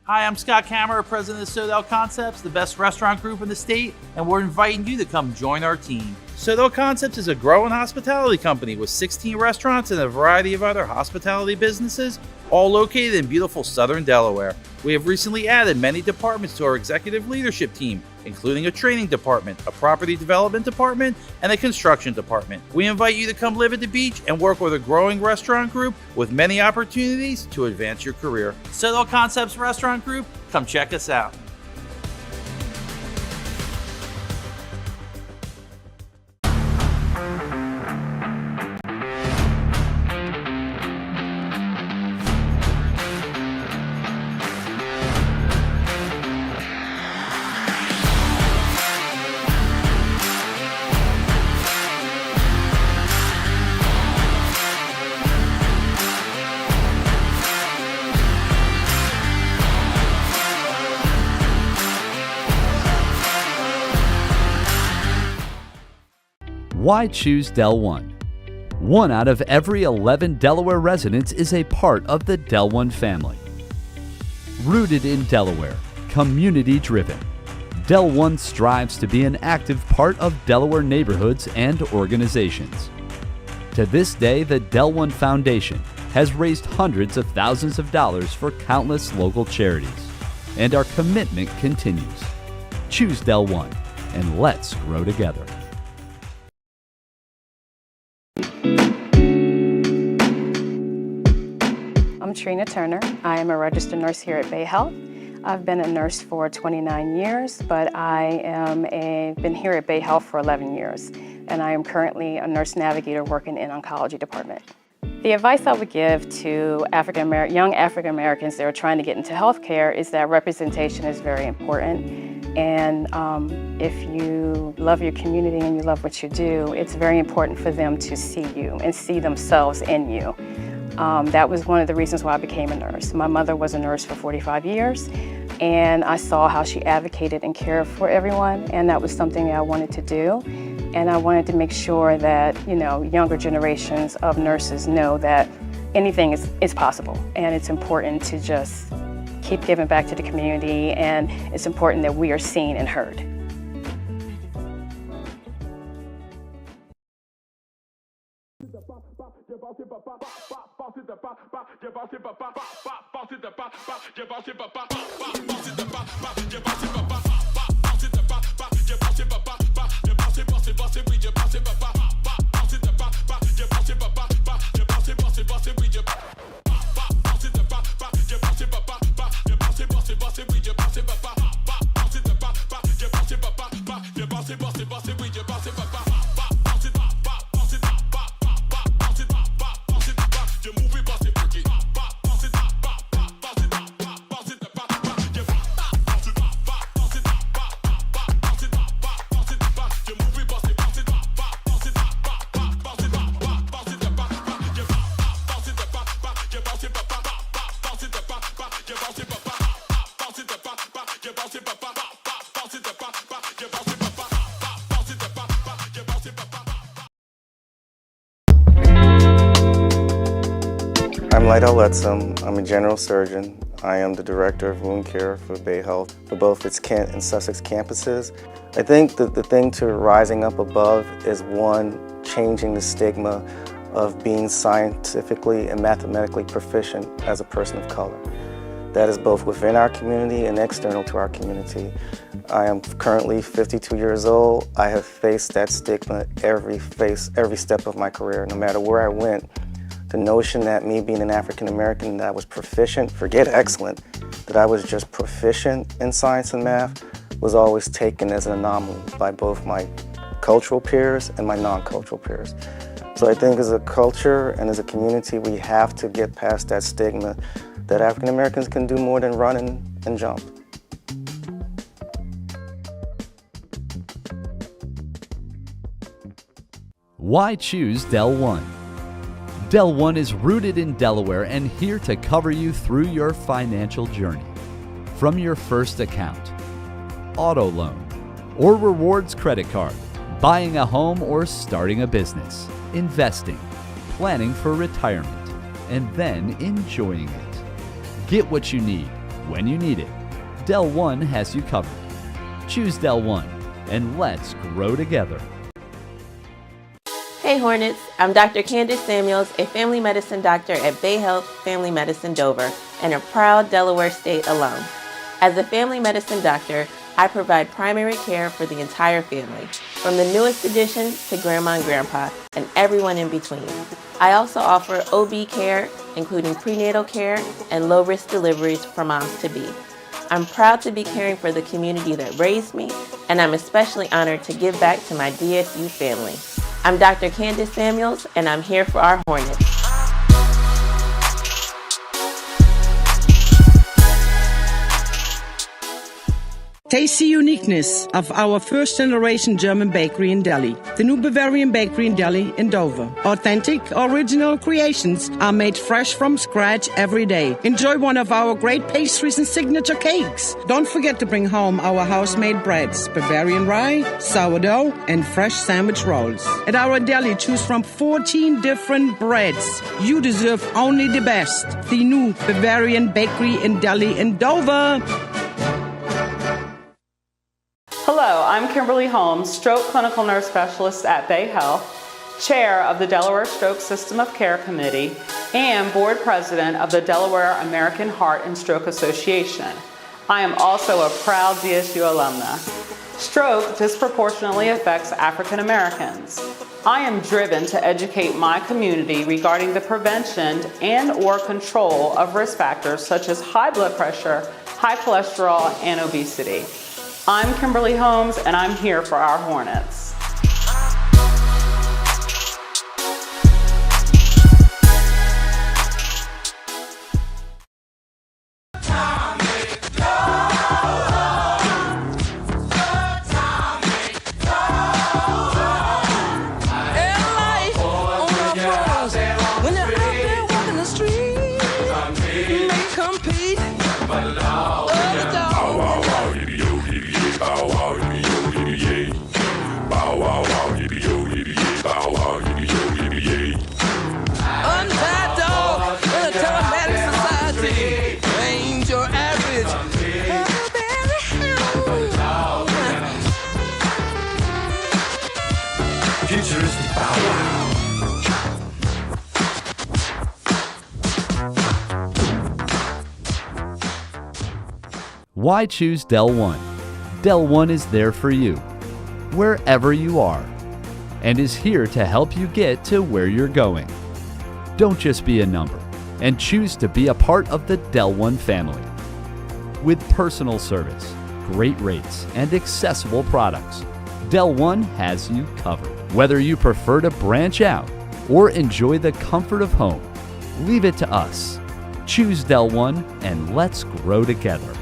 Speaker 9: Hi, I'm Scott Kammerer, President of Sodell Concepts, the best restaurant group in the state, and we're inviting you to come join our team. Sodell Concepts is a growing hospitality company with 16 restaurants and a variety of other hospitality businesses, all located in beautiful southern Delaware. We have recently added many departments to our executive leadership team, including a training department, a property development department, and a construction department. We invite you to come live at the beach and work with a growing restaurant group with many opportunities to advance your career. Sodell Concepts Restaurant Group, come check us out.
Speaker 5: Why choose Del One? 1 out of every 11 Delaware residents is a part of the Del One family. Rooted in Delaware, community-driven, Del One strives to be an active part of Delaware neighborhoods and organizations. To this day, the Del One Foundation has raised hundreds of thousands of dollars for countless local charities, and our commitment continues. Choose Del One, and let's grow together.
Speaker 10: I'm Trina Turner. I am a registered nurse here at Bay Health. I've been a nurse for 29 years, but I been here at Bay Health for 11 years, and I am currently a nurse navigator working in oncology department. The advice I would give to young African Americans that are trying to get into healthcare is that representation is very important. And if you love your community and you love what you do, it's very important for them to see you and see themselves in you. That was one of the reasons why I became a nurse. My mother was a nurse for 45 years, and I saw how she advocated and cared for everyone, and that was something that I wanted to do. And I wanted to make sure that, younger generations of nurses know that anything is possible, and it's important to just keep giving back to the community, and it's important that we are seen and heard.
Speaker 4: I'm a general surgeon. I am the director of wound care for Bay Health for both its Kent and Sussex campuses. I think that the thing to rising up above is one, changing the stigma of being scientifically and mathematically proficient as a person of color. That is both within our community and external to our community. I am currently 52 years old. I have faced that stigma every step of my career, no matter where I went. The notion that me being an African American, that I was proficient, forget excellent, that I was just proficient in science and math was always taken as an anomaly by both my cultural peers and my non-cultural peers. So I think as a culture and as a community, we have to get past that stigma that African Americans can do more than run and jump.
Speaker 5: Why choose Del One? Del One is rooted in Delaware and here to cover you through your financial journey. From your first account, auto loan, or rewards credit card, buying a home or starting a business, investing, planning for retirement, and then enjoying it. Get what you need when you need it. Del One has you covered. Choose Del One, and let's grow together.
Speaker 6: Hey Hornets, I'm Dr. Candace Samuels, a family medicine doctor at Bay Health Family Medicine Dover, and a proud Delaware State alum. As a family medicine doctor, I provide primary care for the entire family, from the newest addition to grandma and grandpa, and everyone in between. I also offer OB care, including prenatal care and low-risk deliveries for moms-to-be. I'm proud to be caring for the community that raised me, and I'm especially honored to give back to my DSU family. I'm Dr. Candace Samuels, and I'm here for our Hornets.
Speaker 7: Taste the uniqueness of our first-generation German bakery in Delhi. The new Bavarian bakery in Delhi in Dover. Authentic, original creations are made fresh from scratch every day. Enjoy one of our great pastries and signature cakes. Don't forget to bring home our house-made breads, Bavarian rye, sourdough, and fresh sandwich rolls. At our deli, choose from 14 different breads. You deserve only the best. The new Bavarian bakery in Delhi in Dover.
Speaker 8: Hello, I'm Kimberly Holmes, Stroke Clinical Nurse Specialist at Bay Health, Chair of the Delaware Stroke System of Care Committee, and Board President of the Delaware American Heart and Stroke Association. I am also a proud DSU alumna. Stroke disproportionately affects African Americans. I am driven to educate my community regarding the prevention and/or control of risk factors such as high blood pressure, high cholesterol, and obesity. I'm Kimberly Holmes, and I'm here for our Hornets.
Speaker 5: Why choose Del One? Del One is there for you, wherever you are, and is here to help you get to where you're going. Don't just be a number, and choose to be a part of the Del One family. With personal service, great rates, and accessible products, Del One has you covered. Whether you prefer to branch out or enjoy the comfort of home, leave it to us. Choose Del One and let's grow together.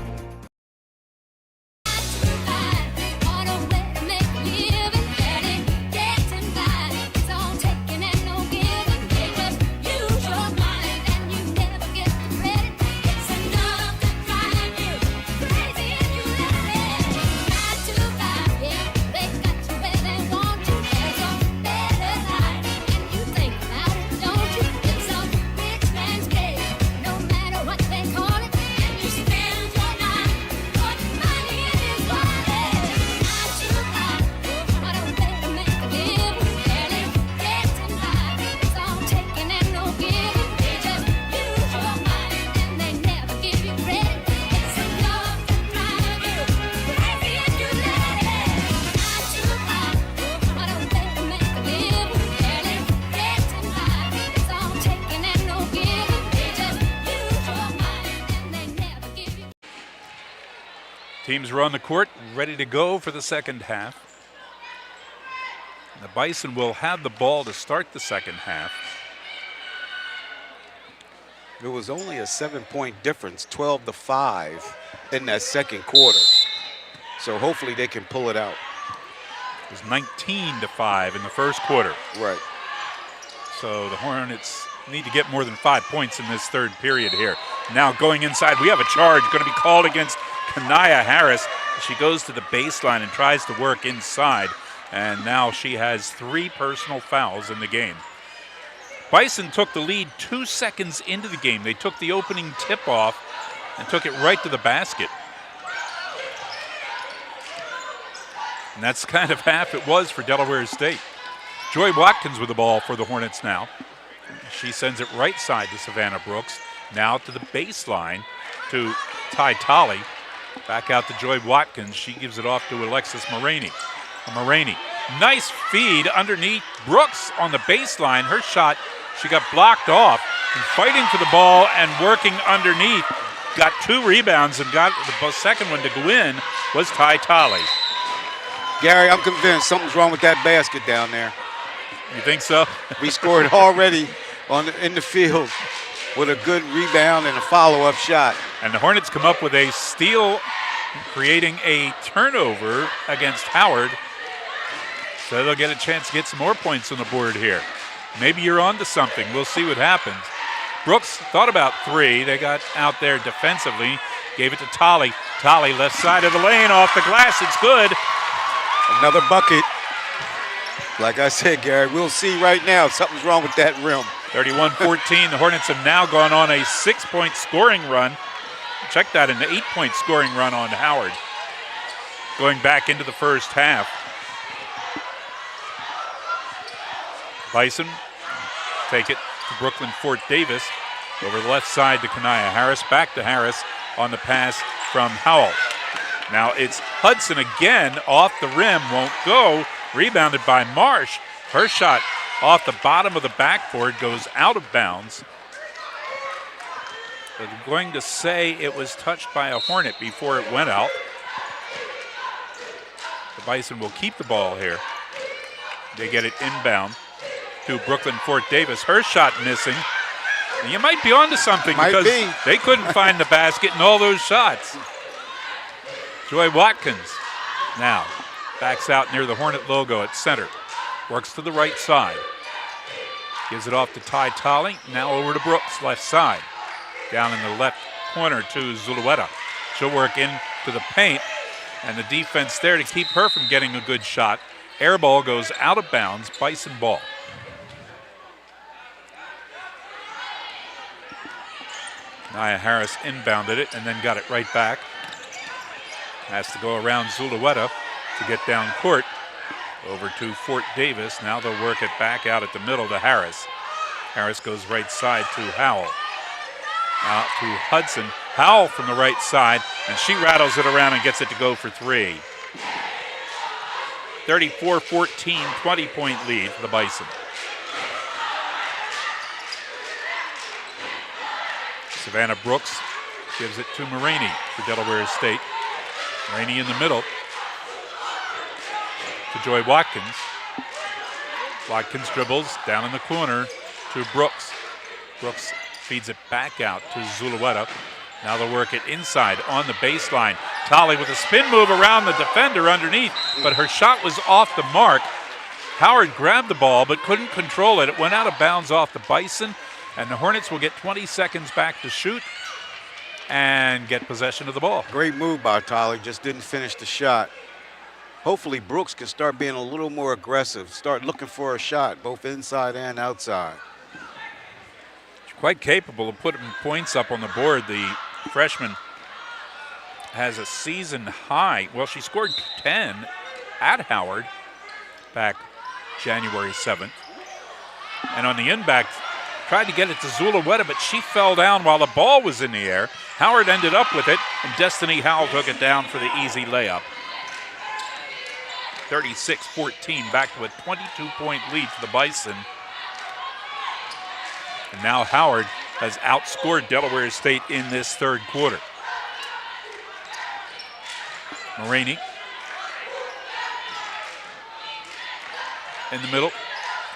Speaker 1: Teams are on the court, ready to go for the second half. The Bison will have the ball to start the second half.
Speaker 2: It was only a 7-point difference, 12-5 in that second quarter. So hopefully they can pull it out.
Speaker 1: It was 19-5 in the first quarter.
Speaker 2: Right.
Speaker 1: So the Hornets need to get more than 5 points in this third period here. Now going inside, we have a charge going to be called against Kanaya Harris. She goes to the baseline and tries to work inside, and now she has 3 personal fouls in the game. Bison took the lead 2 seconds into the game. They took the opening tip-off and took it right to the basket. And that's kind of half it was for Delaware State. Joy Watkins with the ball for the Hornets now. She sends it right side to Savannah Brooks. Now to the baseline to Ty Tolley. Back out to Joy Watkins. She gives it off to Alexis Maraney. Nice feed underneath Brooks on the baseline. Her shot, she got blocked off. And fighting for the ball and working underneath. Got 2 rebounds and got the second one to go in was Ty Tolley.
Speaker 2: Gary, I'm convinced something's wrong with that basket down there.
Speaker 1: You think so?
Speaker 2: We scored already in the field with a good rebound and a follow-up shot.
Speaker 1: And the Hornets come up with a steal, creating a turnover against Howard. So they'll get a chance to get some more points on the board here. Maybe you're on to something. We'll see what happens. Brooks thought about 3. They got out there defensively. Gave it to Tolley. Tolley left side of the lane, off the glass. It's good.
Speaker 2: Another bucket. Like I said, Gary, we'll see right now if something's wrong with that rim.
Speaker 1: 31-14. The Hornets have now gone on a 6-point scoring run. Check that, an 8-point scoring run on Howard. Going back into the first half. Bison take it to Brooklyn Fort Davis. Over the left side to Kanaya Harris. Back to Harris on the pass from Howell. Now it's Hudson again, off the rim, won't go. Rebounded by Marsh. Her shot off the bottom of the backboard goes out of bounds. But I'm going to say it was touched by a Hornet before it went out. The Bison will keep the ball here. They get it inbound to Brooklyn Fort Davis. Her shot missing. You might be onto something because they couldn't find the basket in all those shots. Joy Watkins now backs out near the Hornet logo at center. Works to the right side. Gives it off to Ty Tolley. Now over to Brooks, left side. Down in the left corner to Zulueta. She'll work into the paint, and the defense there to keep her from getting a good shot. Air ball goes out of bounds. Bison ball. Nia Harris inbounded it and then got it right back. Has to go around Zulueta to get down court. Over to Fort Davis. Now they'll work it back out at the middle to Harris. Harris goes right side to Howell. Out to Hudson. Howell from the right side, and she rattles it around and gets it to go for three. 34-14, 20-point lead for the Bison. Savannah Brooks gives it to Maraney for Delaware State. Maraney in the middle to Joy Watkins. Watkins dribbles down in the corner to Brooks. Brooks feeds it back out to Zulueta. Now they'll work it inside on the baseline. Tolley with a spin move around the defender underneath, but her shot was off the mark. Howard grabbed the ball but couldn't control it. It went out of bounds off the Bison, and the Hornets will get 20 seconds back to shoot and get possession of the ball.
Speaker 2: Great move by Tolley, just didn't finish the shot. Hopefully Brooks can start being a little more aggressive, start looking for a shot, both inside and outside.
Speaker 1: She's quite capable of putting points up on the board. The freshman has a season high. Well, she scored 10 at Howard back January 7th. And on the inback, tried to get it to Zulueta, but she fell down while the ball was in the air. Howard ended up with it, and Destiny Howell took it down for the easy layup. 36-14, back to a 22-point lead for the Bison. And now Howard has outscored Delaware State in this third quarter. Maraney in the middle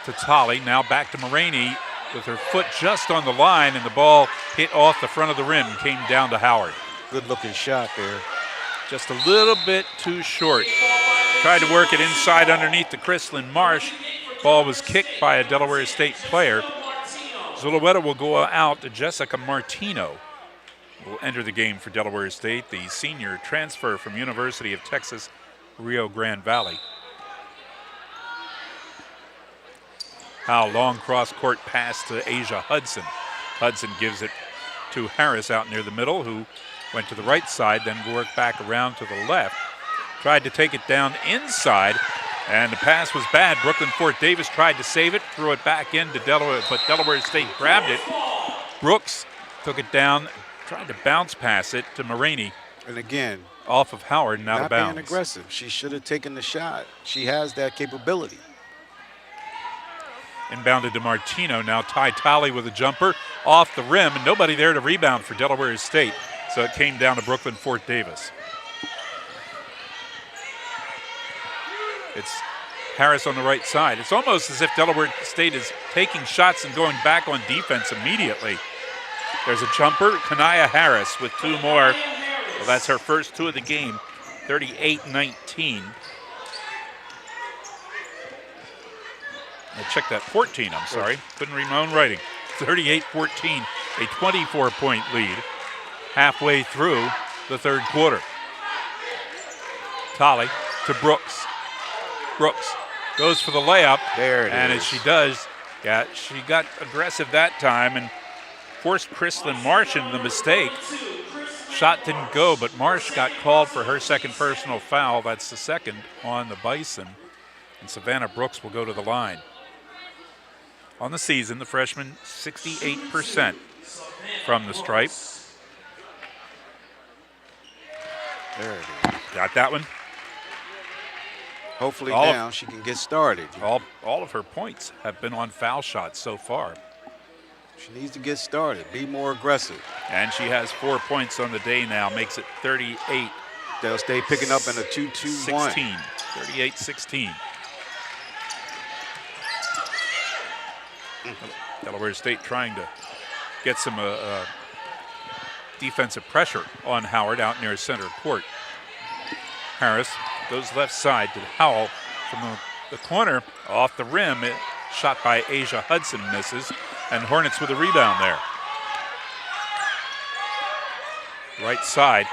Speaker 1: to Tolley. Now back to Maraney with her foot just on the line, and the ball hit off the front of the rim, came down to Howard.
Speaker 2: Good looking shot there.
Speaker 1: Just a little bit too short. Tried to work it inside underneath to Chrislyn Marsh. Ball was kicked by a Delaware State player. Zulueta will go out to Jessica Martino, who will enter the game for Delaware State, the senior transfer from University of Texas, Rio Grande Valley. How long cross-court pass to Asia Hudson. Hudson gives it to Harris out near the middle, who went to the right side, then worked back around to the left. Tried to take it down inside, and the pass was bad. Brooklyn Fort Davis tried to save it, threw it back into Delaware, but Delaware State grabbed it. Brooks took it down, tried to bounce pass it to Maraney.
Speaker 2: And again,
Speaker 1: off of Howard and out of bounds.
Speaker 2: Not being aggressive. She should have taken the shot. She has that capability.
Speaker 1: Inbounded to Martino. Now Ty Tolley with a jumper off the rim, and nobody there to rebound for Delaware State. So it came down to Brooklyn Fort Davis. It's Harris on the right side. It's almost as if Delaware State is taking shots and going back on defense immediately. There's a jumper. Kanaya Harris with two more. Well, that's her first two of the game. 38-19. I checked that. 14, I'm sorry. Couldn't read my own writing. 38-14, a 24-point lead halfway through the third quarter. Tolley to Brooks. Brooks goes for the layup.
Speaker 2: There it is.
Speaker 1: And as she does, yeah, she got aggressive that time and forced Chrislyn Marsh into the mistake. Shot didn't go, but Marsh got called for her second personal foul. That's the second on the Bison. And Savannah Brooks will go to the line. On the season, the freshman 68% from the stripe.
Speaker 2: There it is.
Speaker 1: Got that one?
Speaker 2: Hopefully now she can get started.
Speaker 1: All of her points have been on foul shots so far.
Speaker 2: She needs to get started, be more aggressive.
Speaker 1: And she has 4 points on the day now, makes it 38.
Speaker 2: They'll stay picking up in a 2-2-1.
Speaker 1: 38-16. Delaware State trying to get some defensive pressure on Howard out near center court. Harris goes left side to Howell from the corner off the rim. Shot by Asia Hudson misses, and Hornets with a rebound there. Right side,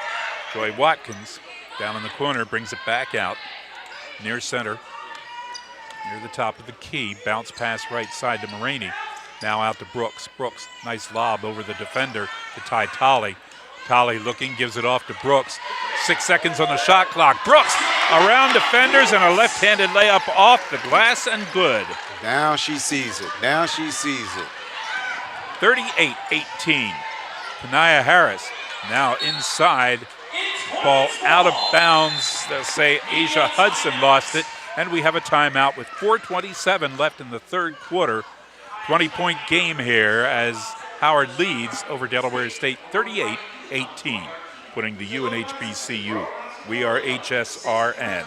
Speaker 1: Joy Watkins down in the corner brings it back out near center, near the top of the key. Bounce pass right side to Maraney. Now out to Brooks. Brooks, nice lob over the defender to Ty Tolley. Tolley looking, gives it off to Brooks. 6 seconds on the shot clock. Brooks around defenders and a left-handed layup off the glass and good.
Speaker 2: Now she sees it. Now she sees it.
Speaker 1: 38-18. Kanaya Harris now inside. Ball out of bounds. They'll say Asia Hudson lost it. And we have a timeout with 4:27 left in the third quarter. 20-point game here as Howard leads over Delaware State 38-18, putting the U in HBCU. We are HSRN.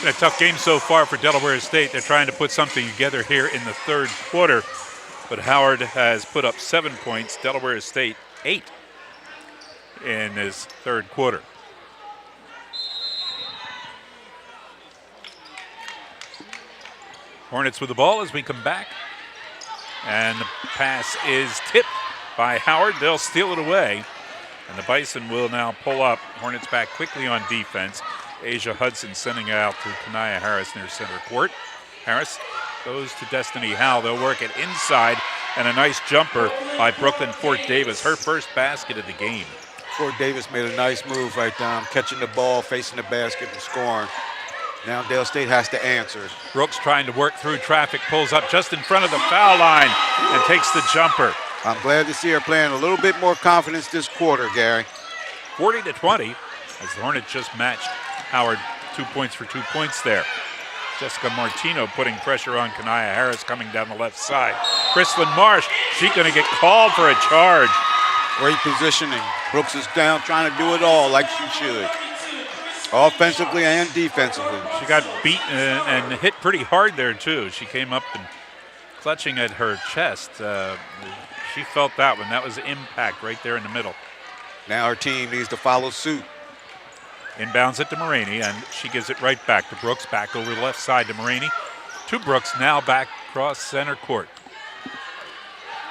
Speaker 1: Been a tough game so far for Delaware State. They're trying to put something together here in the third quarter, but Howard has put up 7 points. Delaware State 8 in his third quarter. Hornets with the ball as we come back, and the pass is tipped by Howard. They'll steal it away, and the Bison will now pull up. Hornets back quickly on defense. Asia Hudson sending it out to Kanaya Harris near center court. Harris goes to Destiny Howell. They'll work it inside, and a nice jumper by Brooklyn Fort Davis, her first basket of the game.
Speaker 2: Fort Davis made a nice move right down, catching the ball, facing the basket, and scoring. Now Dale State has to answer.
Speaker 1: Brooks trying to work through traffic, pulls up just in front of the foul line and takes the jumper.
Speaker 2: I'm glad to see her playing a little bit more confidence this quarter, Gary.
Speaker 1: 40-20 as the Hornets just matched Howard 2 points for 2 points there. Jessica Martino putting pressure on Kanaya Harris coming down the left side. Chrislyn Marsh, she's going to get called for a charge.
Speaker 2: Great positioning. Brooks is down trying to do it all like she should. Offensively and defensively.
Speaker 1: She got beaten and hit pretty hard there too. She came up and clutching at her chest. She felt that one. That was impact right there in the middle.
Speaker 2: Now her team needs to follow suit.
Speaker 1: Inbounds it to Maraney, and she gives it right back to Brooks. Back over the left side to Maraney. To Brooks, now back across center court.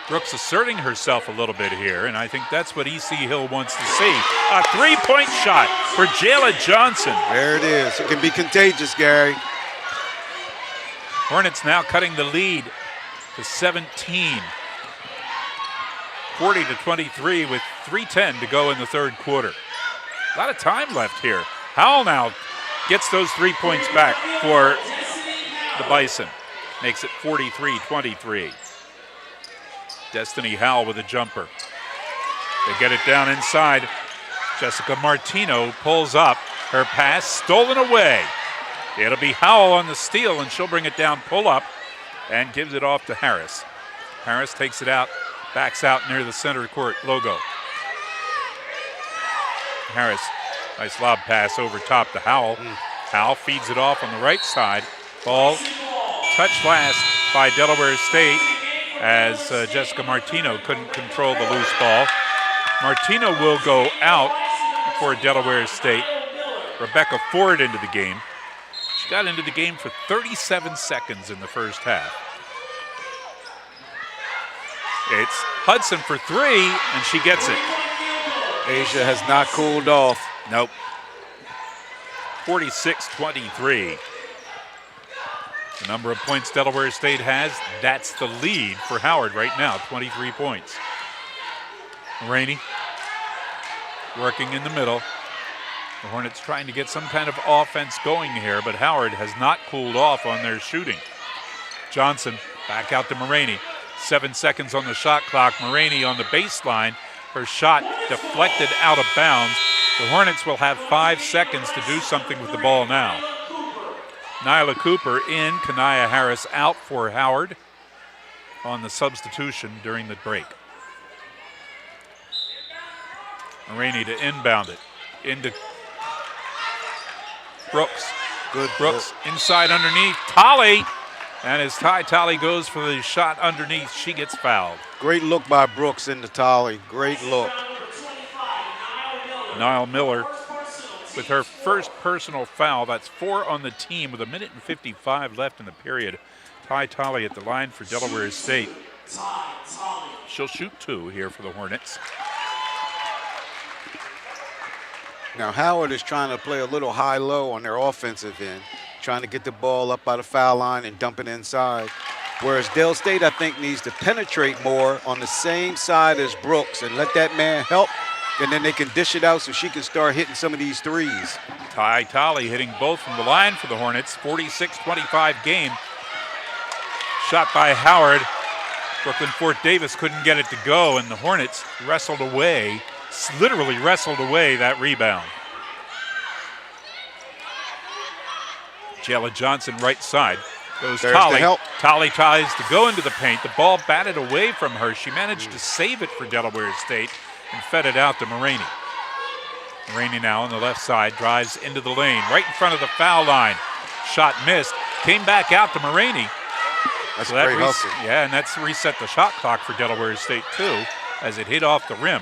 Speaker 1: Brooks asserting herself a little bit here, and I think that's what EC Hill wants to see. A three-point shot for Jayla Johnson.
Speaker 2: There it is. It can be contagious, Gary.
Speaker 1: Hornets now cutting the lead to 17. 40-23 with 3:10 to go in the third quarter. A lot of time left here. Howell now gets those 3 points back for the Bison. Makes it 43-23. Destiny Howell with a jumper. They get it down inside. Jessica Martino pulls up. Her pass stolen away. It'll be Howell on the steal, and she'll bring it down, pull up, and gives it off to Harris. Harris takes it out, backs out near the center court logo. Harris, nice lob pass over top to Howell. Howell feeds it off on the right side. Ball touched last by Delaware State as Jessica Martino couldn't control the loose ball. Martino will go out for Delaware State. Rebecca Ford into the game. She got into the game for 37 seconds in the first half. It's Hudson for three, and she gets it.
Speaker 2: Asia has not cooled off.
Speaker 1: Nope. 46-23. The number of points Delaware State has, that's the lead for Howard right now, 23 points. Rainey working in the middle. The Hornets trying to get some kind of offense going here, but Howard has not cooled off on their shooting. Johnson back out to Maraney. 7 seconds on the shot clock. Maraney on the baseline. Her shot deflected out of bounds. The Hornets will have 5 seconds to do something with the ball now. Nyla Cooper in, Kanaya Harris out for Howard on the substitution during the break. Maraney to inbound it. Into Brooks.
Speaker 2: Good.
Speaker 1: Brooks inside underneath. Tolley. And as Tolley goes for the shot underneath, she gets fouled.
Speaker 2: Great look by Brooks into Tolley. Great look.
Speaker 1: Niall Miller with her first personal foul. That's 4 on the team with 1:55 left in the period. Tolley at the line for Delaware State. She'll shoot 2 here for the Hornets.
Speaker 2: Now Howard is trying to play a little high-low on their offensive end, trying to get the ball up by the foul line and dump it inside. Whereas Dale State, I think, needs to penetrate more on the same side as Brooks and let that man help, and then they can dish it out so she can start hitting some of these threes.
Speaker 1: Tolley hitting both from the line for the Hornets. 46-25 game. Shot by Howard. Brooklyn Fort Davis couldn't get it to go, and the Hornets literally wrestled away that rebound. Jayla Johnson right side. Goes Tolley. Tolley tries to go into the paint. The ball batted away from her. She managed to save it for Delaware State and fed it out to Maraney. Maraney now on the left side drives into the lane right in front of the foul line. Shot missed. Came back out to Maraney.
Speaker 2: That's a great hustle.
Speaker 1: Yeah, and that's reset the shot clock for Delaware State too as it hit off the rim.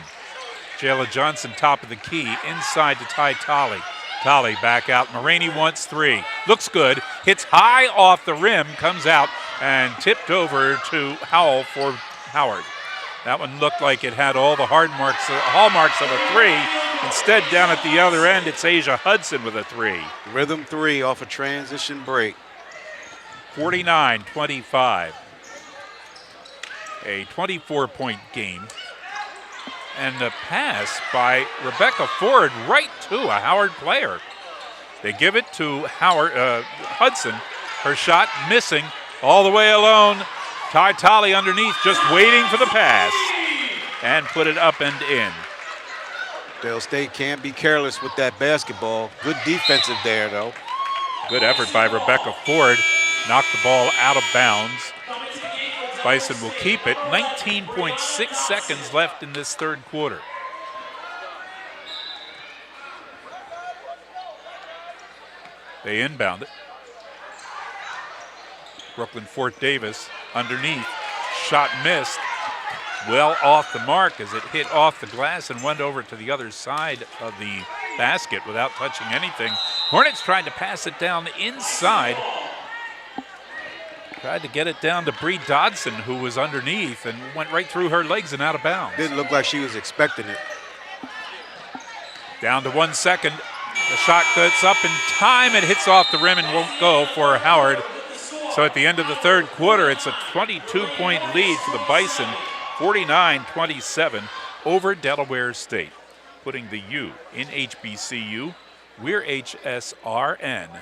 Speaker 1: Jayla Johnson top of the key inside to Tolley. Tolley back out. Maraney wants 3. Looks good. Hits high off the rim. Comes out and tipped over to Howell for Howard. That one looked like it had all the hallmarks of a 3. Instead, down at the other end, it's Asia Hudson with a 3.
Speaker 2: Rhythm 3 off a transition break.
Speaker 1: 49-25. A 24-point game. And a pass by Rebecca Ford right to a Howard player. They give it to Hudson. Her shot missing all the way alone. Tolley underneath just waiting for the pass and put it up and in.
Speaker 2: Dale State can't be careless with that basketball. Good defensive there, though.
Speaker 1: Good effort by Rebecca Ford. Knocked the ball out of bounds. Bison will keep it. 19.6 seconds left in this third quarter. They inbound it. Brooklyn Fort Davis underneath. Shot missed. Well off the mark as it hit off the glass and went over to the other side of the basket without touching anything. Hornets tried to pass it down inside. Tried to get it down to Bree Dodson, who was underneath, and went right through her legs and out of bounds.
Speaker 2: Didn't look like she was expecting it.
Speaker 1: Down to 1 second. The shot gets up in time. It hits off the rim and won't go for Howard. So at the end of the third quarter, it's a 22-point lead for the Bison, 49-27 over Delaware State. Putting the U in HBCU, we're HSRN.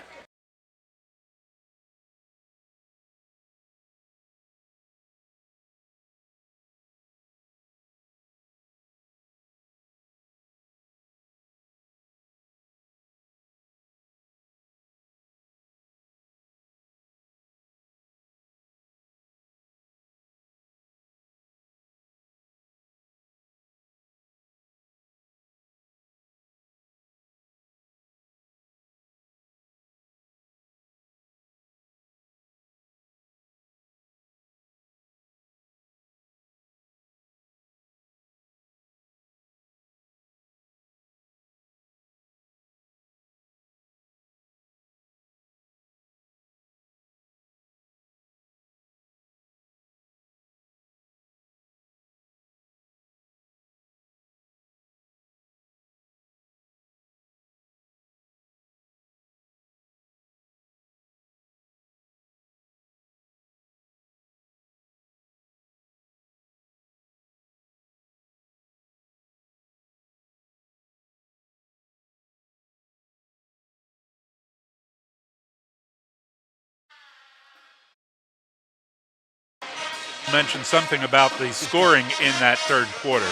Speaker 1: Mentioned something about the scoring in that third quarter.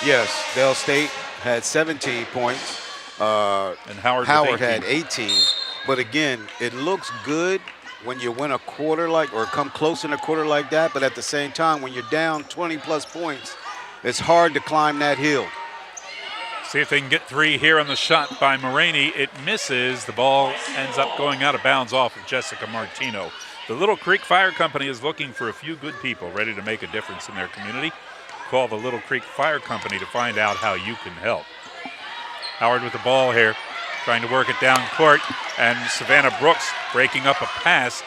Speaker 2: Yes, Dell State had 17 points.
Speaker 1: And Howard
Speaker 2: had 18. But again, it looks good when you win a quarter or come close in a quarter like that. But at the same time, when you're down 20-plus points, it's hard to climb that hill.
Speaker 1: See if they can get 3 here on the shot by Maraney. It misses. The ball ends up going out of bounds off of Jessica Martino. The Little Creek Fire Company is looking for a few good people ready to make a difference in their community. Call the Little Creek Fire Company to find out how you can help. Howard with the ball here, trying to work it down court, and Savannah Brooks breaking up a pass,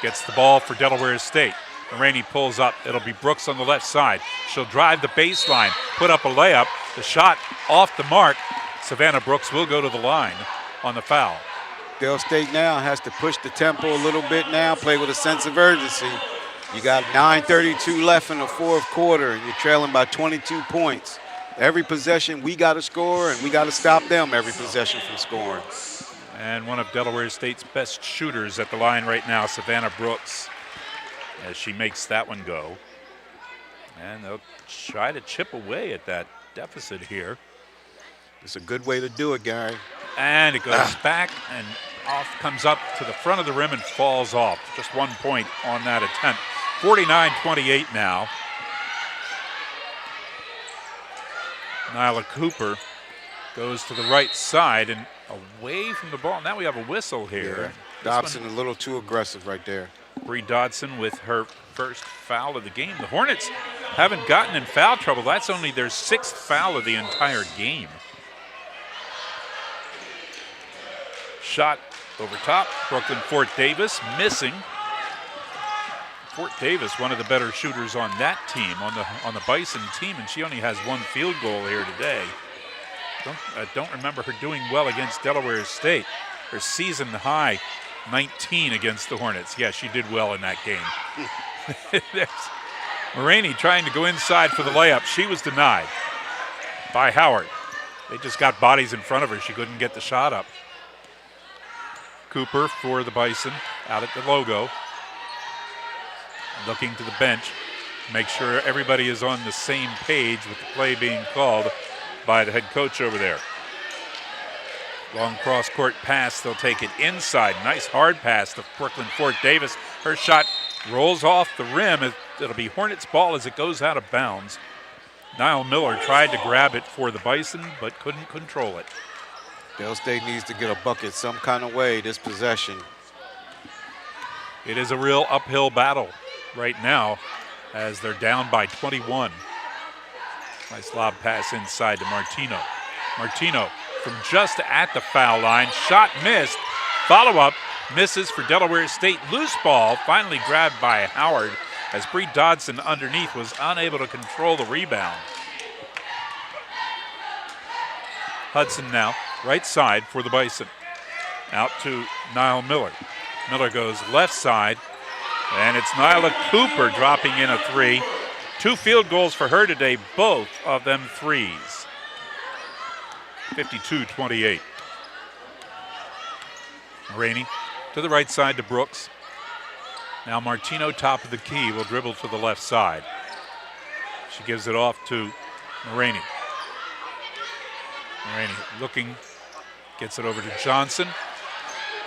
Speaker 1: gets the ball for Delaware State. Maraney pulls up. It'll be Brooks on the left side. She'll drive the baseline, put up a layup. The shot off the mark. Savannah Brooks will go to the line on the foul.
Speaker 2: Dell State now has to push the tempo a little bit now, play with a sense of urgency. You got 9:32 left in the fourth quarter, and you're trailing by 22 points. Every possession, we got to score, and we got to stop them every possession from scoring.
Speaker 1: And one of Delaware State's best shooters at the line right now, Savannah Brooks, as she makes that one go. And they'll try to chip away at that deficit here.
Speaker 2: It's a good way to do it, Gary.
Speaker 1: And it goes back and off, comes up to the front of the rim and falls off. Just 1 point on that attempt. 49-28 now. Nyla Cooper goes to the right side and away from the ball. Now we have a whistle here.
Speaker 2: Yeah. Dobson a little too aggressive right there.
Speaker 1: Bree Dodson with her first foul of the game. The Hornets haven't gotten in foul trouble. That's only their 6th foul of the entire game. Shot over top. Brooklyn Fort Davis missing. Fort Davis, one of the better shooters on that team, on the Bison team, and she only has 1 field goal here today. I don't remember her doing well against Delaware State. Her season high 19 against the Hornets. Yeah, she did well in that game. There's Maraney trying to go inside for the layup. She was denied by Howard. They just got bodies in front of her. She couldn't get the shot up. Cooper for the Bison out at the logo. Looking to the bench to make sure everybody is on the same page with the play being called by the head coach over there. Long cross-court pass. They'll take it inside. Nice hard pass to Brooklyn Fort Davis. Her shot rolls off the rim. It'll be Hornets ball as it goes out of bounds. Niall Miller tried to grab it for the Bison, but couldn't control it.
Speaker 2: Dell State needs to get a bucket some kind of way this possession.
Speaker 1: It is a real uphill battle right now as they're down by 21. Nice lob pass inside to Martino. Martino from just at the foul line. Shot missed. Follow-up misses for Delaware State. Loose ball finally grabbed by Howard as Bree Dodson underneath was unable to control the rebound. Hudson now, right side for the Bison. Out to Niall Miller. Miller goes left side, and it's Nyla Cooper dropping in a 3. 2 field goals for her today, both of them threes. 52-28. Maraney to the right side to Brooks. Now Martino, top of the key, will dribble to the left side. She gives it off to Maraney. Maraney looking, gets it over to Johnson,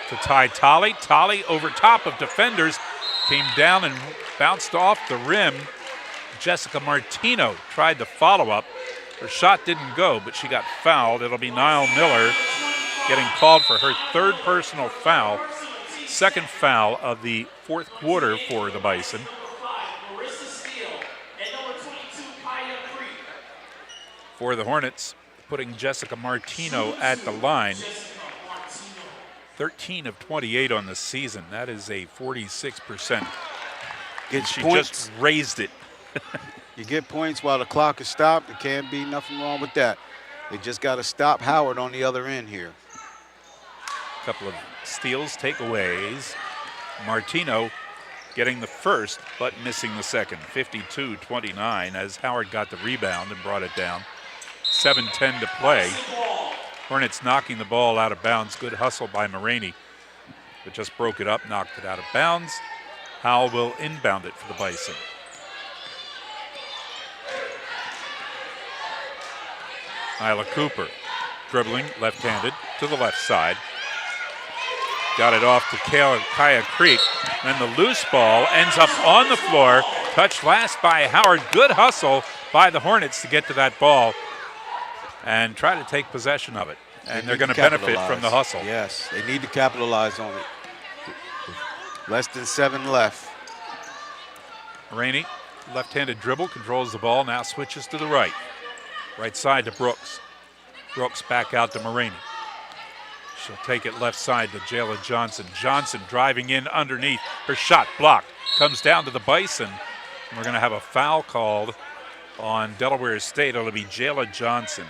Speaker 1: to Ty Tolley. Tolley over top of defenders, came down and bounced off the rim. Jessica Martino tried to follow up. Her shot didn't go, but she got fouled. It'll be Niall Miller getting called for her 3rd personal foul. 2nd foul of the 4th quarter for the Bison. For the Hornets, putting Jessica Martino at the line. 13 of 28 on the season. That is a 46%. She just raised it.
Speaker 2: You get points while the clock is stopped. There can't be nothing wrong with that. They just got to stop Howard on the other end here.
Speaker 1: A couple of steals, takeaways. Martino getting the first, but missing the second. 52-29 as Howard got the rebound and brought it down. 7:10 to play. Hornets knocking the ball out of bounds. Good hustle by Maraney, but just broke it up, knocked it out of bounds. Howell will inbound it for the Bison. Isla Cooper dribbling left-handed to the left side. Got it off to Kaya Creek. And the loose ball ends up on the floor. Touched last by Howard. Good hustle by the Hornets to get to that ball and try to take possession of it. And they're going to benefit from the hustle.
Speaker 2: Yes, they need to capitalize on it. Less than 7 left.
Speaker 1: Rainey, left-handed dribble, controls the ball, now switches to the right. Right side to Brooks. Brooks back out to Marini. She'll take it left side to Jayla Johnson. Johnson driving in underneath. Her shot blocked. Comes down to the Bison. And we're going to have a foul called on Delaware State. It'll be Jayla Johnson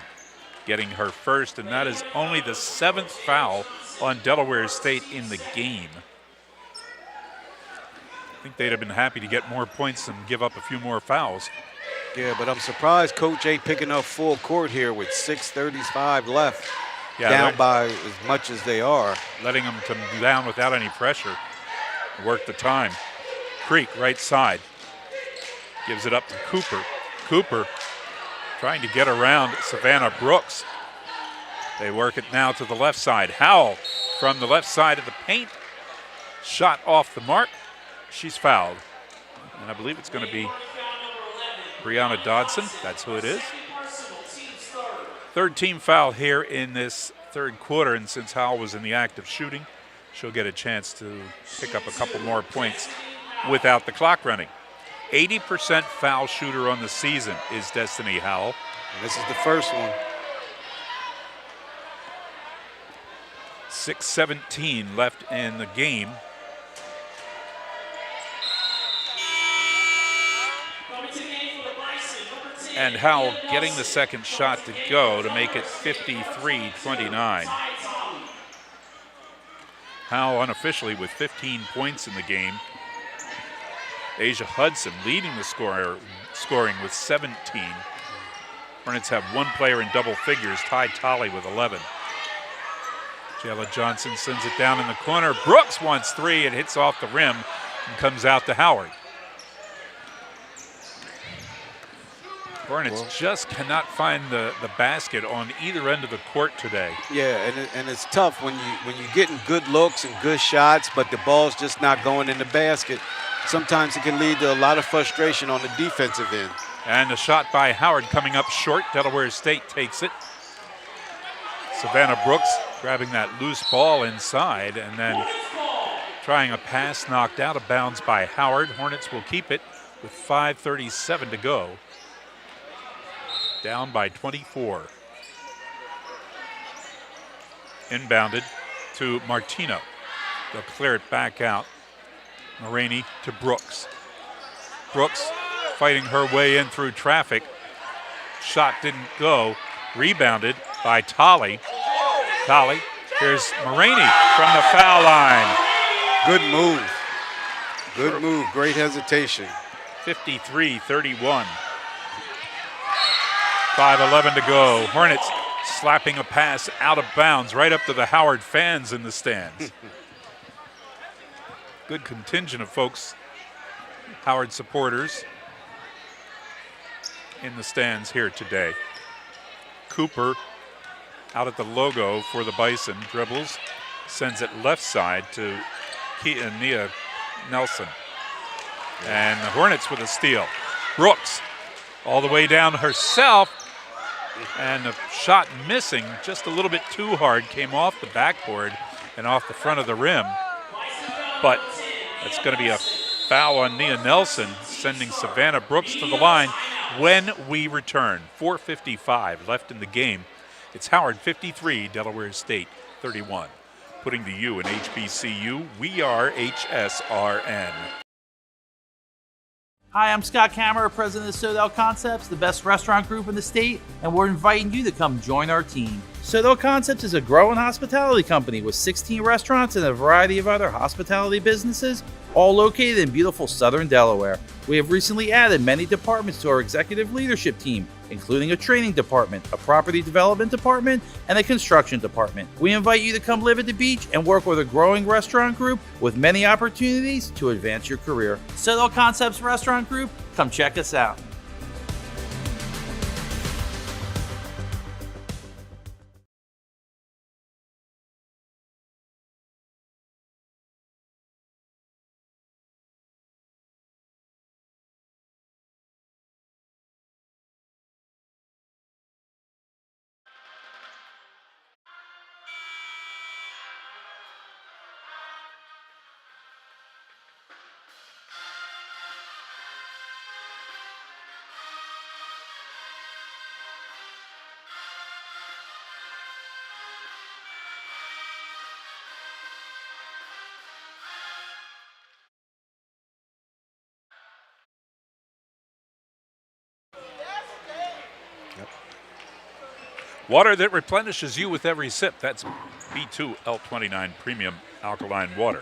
Speaker 1: getting her first, and that is only the 7th foul on Delaware State in the game. I think they'd have been happy to get more points and give up a few more fouls.
Speaker 2: Yeah, but I'm surprised Coach ain't picking up full court here with 6:35 left.
Speaker 1: Yeah,
Speaker 2: down by as much as they are.
Speaker 1: Letting them come down without any pressure. Work the time. Creek, right side. Gives it up to Cooper. Cooper trying to get around Savannah Brooks. They work it now to the left side. Howell from the left side of the paint. Shot off the mark. She's fouled. And I believe it's going to be Brianna Dodson. That's who it is. Third team foul here in this third quarter, and since Howell was in the act of shooting, she'll get a chance to pick up a couple more points without the clock running. 80% foul shooter on the season is Destiny Howell.
Speaker 2: And this is the first one.
Speaker 1: 6:17 left in the game. And Howell getting the second shot to go to make it 53-29. Howell unofficially with 15 points in the game. Asia Hudson leading the scoring with 17. Hornets have one player in double figures, Ty Tolley with 11. Jayla Johnson sends it down in the corner. Brooks wants 3. It hits off the rim and comes out to Howard. Hornets just cannot find the basket on either end of the court today.
Speaker 2: Yeah, and it's tough when you're getting good looks and good shots, but the ball's just not going in the basket. Sometimes it can lead to a lot of frustration on the defensive end.
Speaker 1: And the shot by Howard coming up short. Delaware State takes it. Savannah Brooks grabbing that loose ball inside and then trying a pass knocked out of bounds by Howard. Hornets will keep it with 5:37 to go. Down by 24. Inbounded to Martino. They'll clear it back out. Marini to Brooks. Brooks fighting her way in through traffic. Shot didn't go. Rebounded by Tolley. Tolley. Here's Marini from the foul line.
Speaker 2: Good move. Good move. Great hesitation.
Speaker 1: 53-31. 5:11 to go. Hornets slapping a pass out of bounds right up to the Howard fans in the stands. Good contingent of folks, Howard supporters, in the stands here today. Cooper out at the logo for the Bison, dribbles, sends it left side to Nia Nelson. And the Hornets with a steal. Brooks all the way down herself, and the shot missing just a little bit too hard, came off the backboard and off the front of the rim. But that's going to be a foul on Nia Nelson, sending Savannah Brooks to the line when we return. 4:55 left in the game. It's Howard 53, Delaware State 31. Putting the U in HBCU, we are HSRN.
Speaker 9: Hi, I'm Scott Kammerer, president of Sodell Concepts, the best restaurant group in the state, and we're inviting you to come join our team. Sodell Concepts is a growing hospitality company with 16 restaurants and a variety of other hospitality businesses, all located in beautiful southern Delaware. We have recently added many departments to our executive leadership team, including a training department, a property development department, and a construction department. We invite you to come live at the beach and work with a growing restaurant group with many opportunities to advance your career. Sodell Concepts Restaurant Group, come check us out.
Speaker 1: Water that replenishes you with every sip. That's B2 L29 Premium Alkaline Water.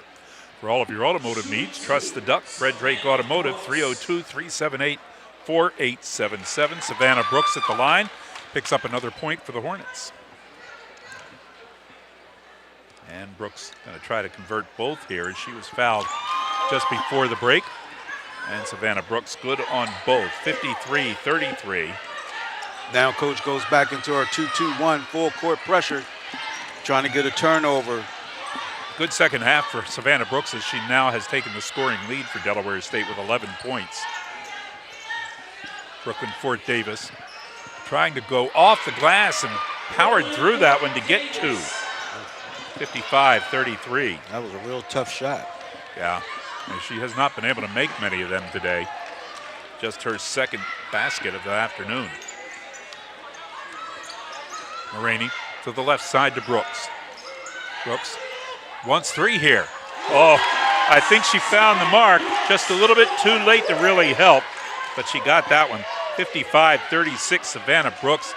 Speaker 1: For all of your automotive needs, trust the Duck. Fred Drake Automotive, 302-378-4877. Savannah Brooks at the line. Picks up another point for the Hornets. And Brooks going to try to convert both here, as she was fouled just before the break. And Savannah Brooks good on both, 53-33.
Speaker 2: Now coach goes back into our 2-2-1 full court pressure, trying to get a turnover.
Speaker 1: Good second half for Savannah Brooks, as she now has taken the scoring lead for Delaware State with 11 points. Brooklyn Fort Davis trying to go off the glass and powered through that one to get two. 55-33.
Speaker 2: That was a real tough shot.
Speaker 1: Yeah, and she has not been able to make many of them today. Just her second basket of the afternoon. Maraney to the left side to Brooks. Brooks wants three here. Oh, I think she found the mark just a little bit too late to really help, but she got that one. 55-36, Savannah Brooks.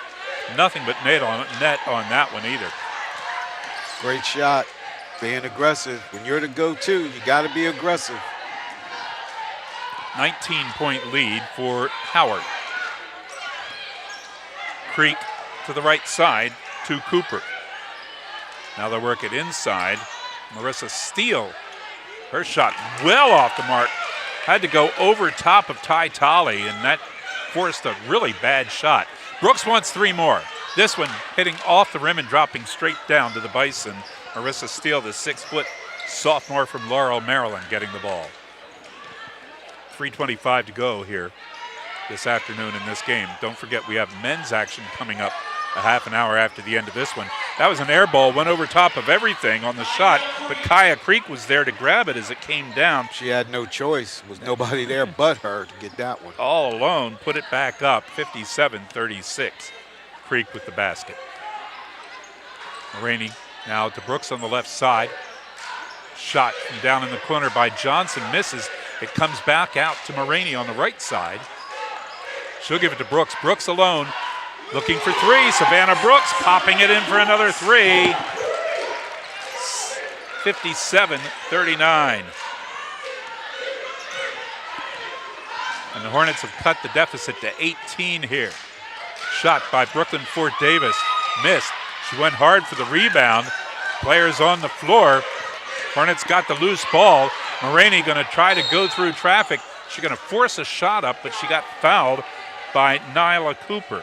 Speaker 1: Nothing but net on that one either.
Speaker 2: Great shot, being aggressive. When you're the go-to, you got to be aggressive.
Speaker 1: 19-point lead for Howard. Creek to the right side to Cooper. Now they work it inside. Marissa Steele, her shot well off the mark. Had to go over top of Ty Tolley, and that forced a really bad shot. Brooks wants three more. This one hitting off the rim and dropping straight down to the Bison. Marissa Steele, the 6-foot sophomore from Laurel, Maryland, getting the ball. 3:25 to go here this afternoon in this game. Don't forget we have men's action coming up a half an hour after the end of this one. That was an air ball, went over top of everything on the shot, but Kaya Creek was there to grab it as it came down.
Speaker 2: She had no choice. There was nobody there but her to get that one.
Speaker 1: All alone, put it back up, 57-36. Creek with the basket. Maraney now to Brooks on the left side. Shot from down in the corner by Johnson, misses. It comes back out to Maraney on the right side. She'll give it to Brooks. Brooks alone, looking for three. Savannah Brooks popping it in for another three. 57-39. And the Hornets have cut the deficit to 18 here. Shot by Brooklyn Fort Davis, missed. She went hard for the rebound. Players on the floor. Hornets got the loose ball. Maraney going to try to go through traffic. She's going to force a shot up, but she got fouled by Nyla Cooper.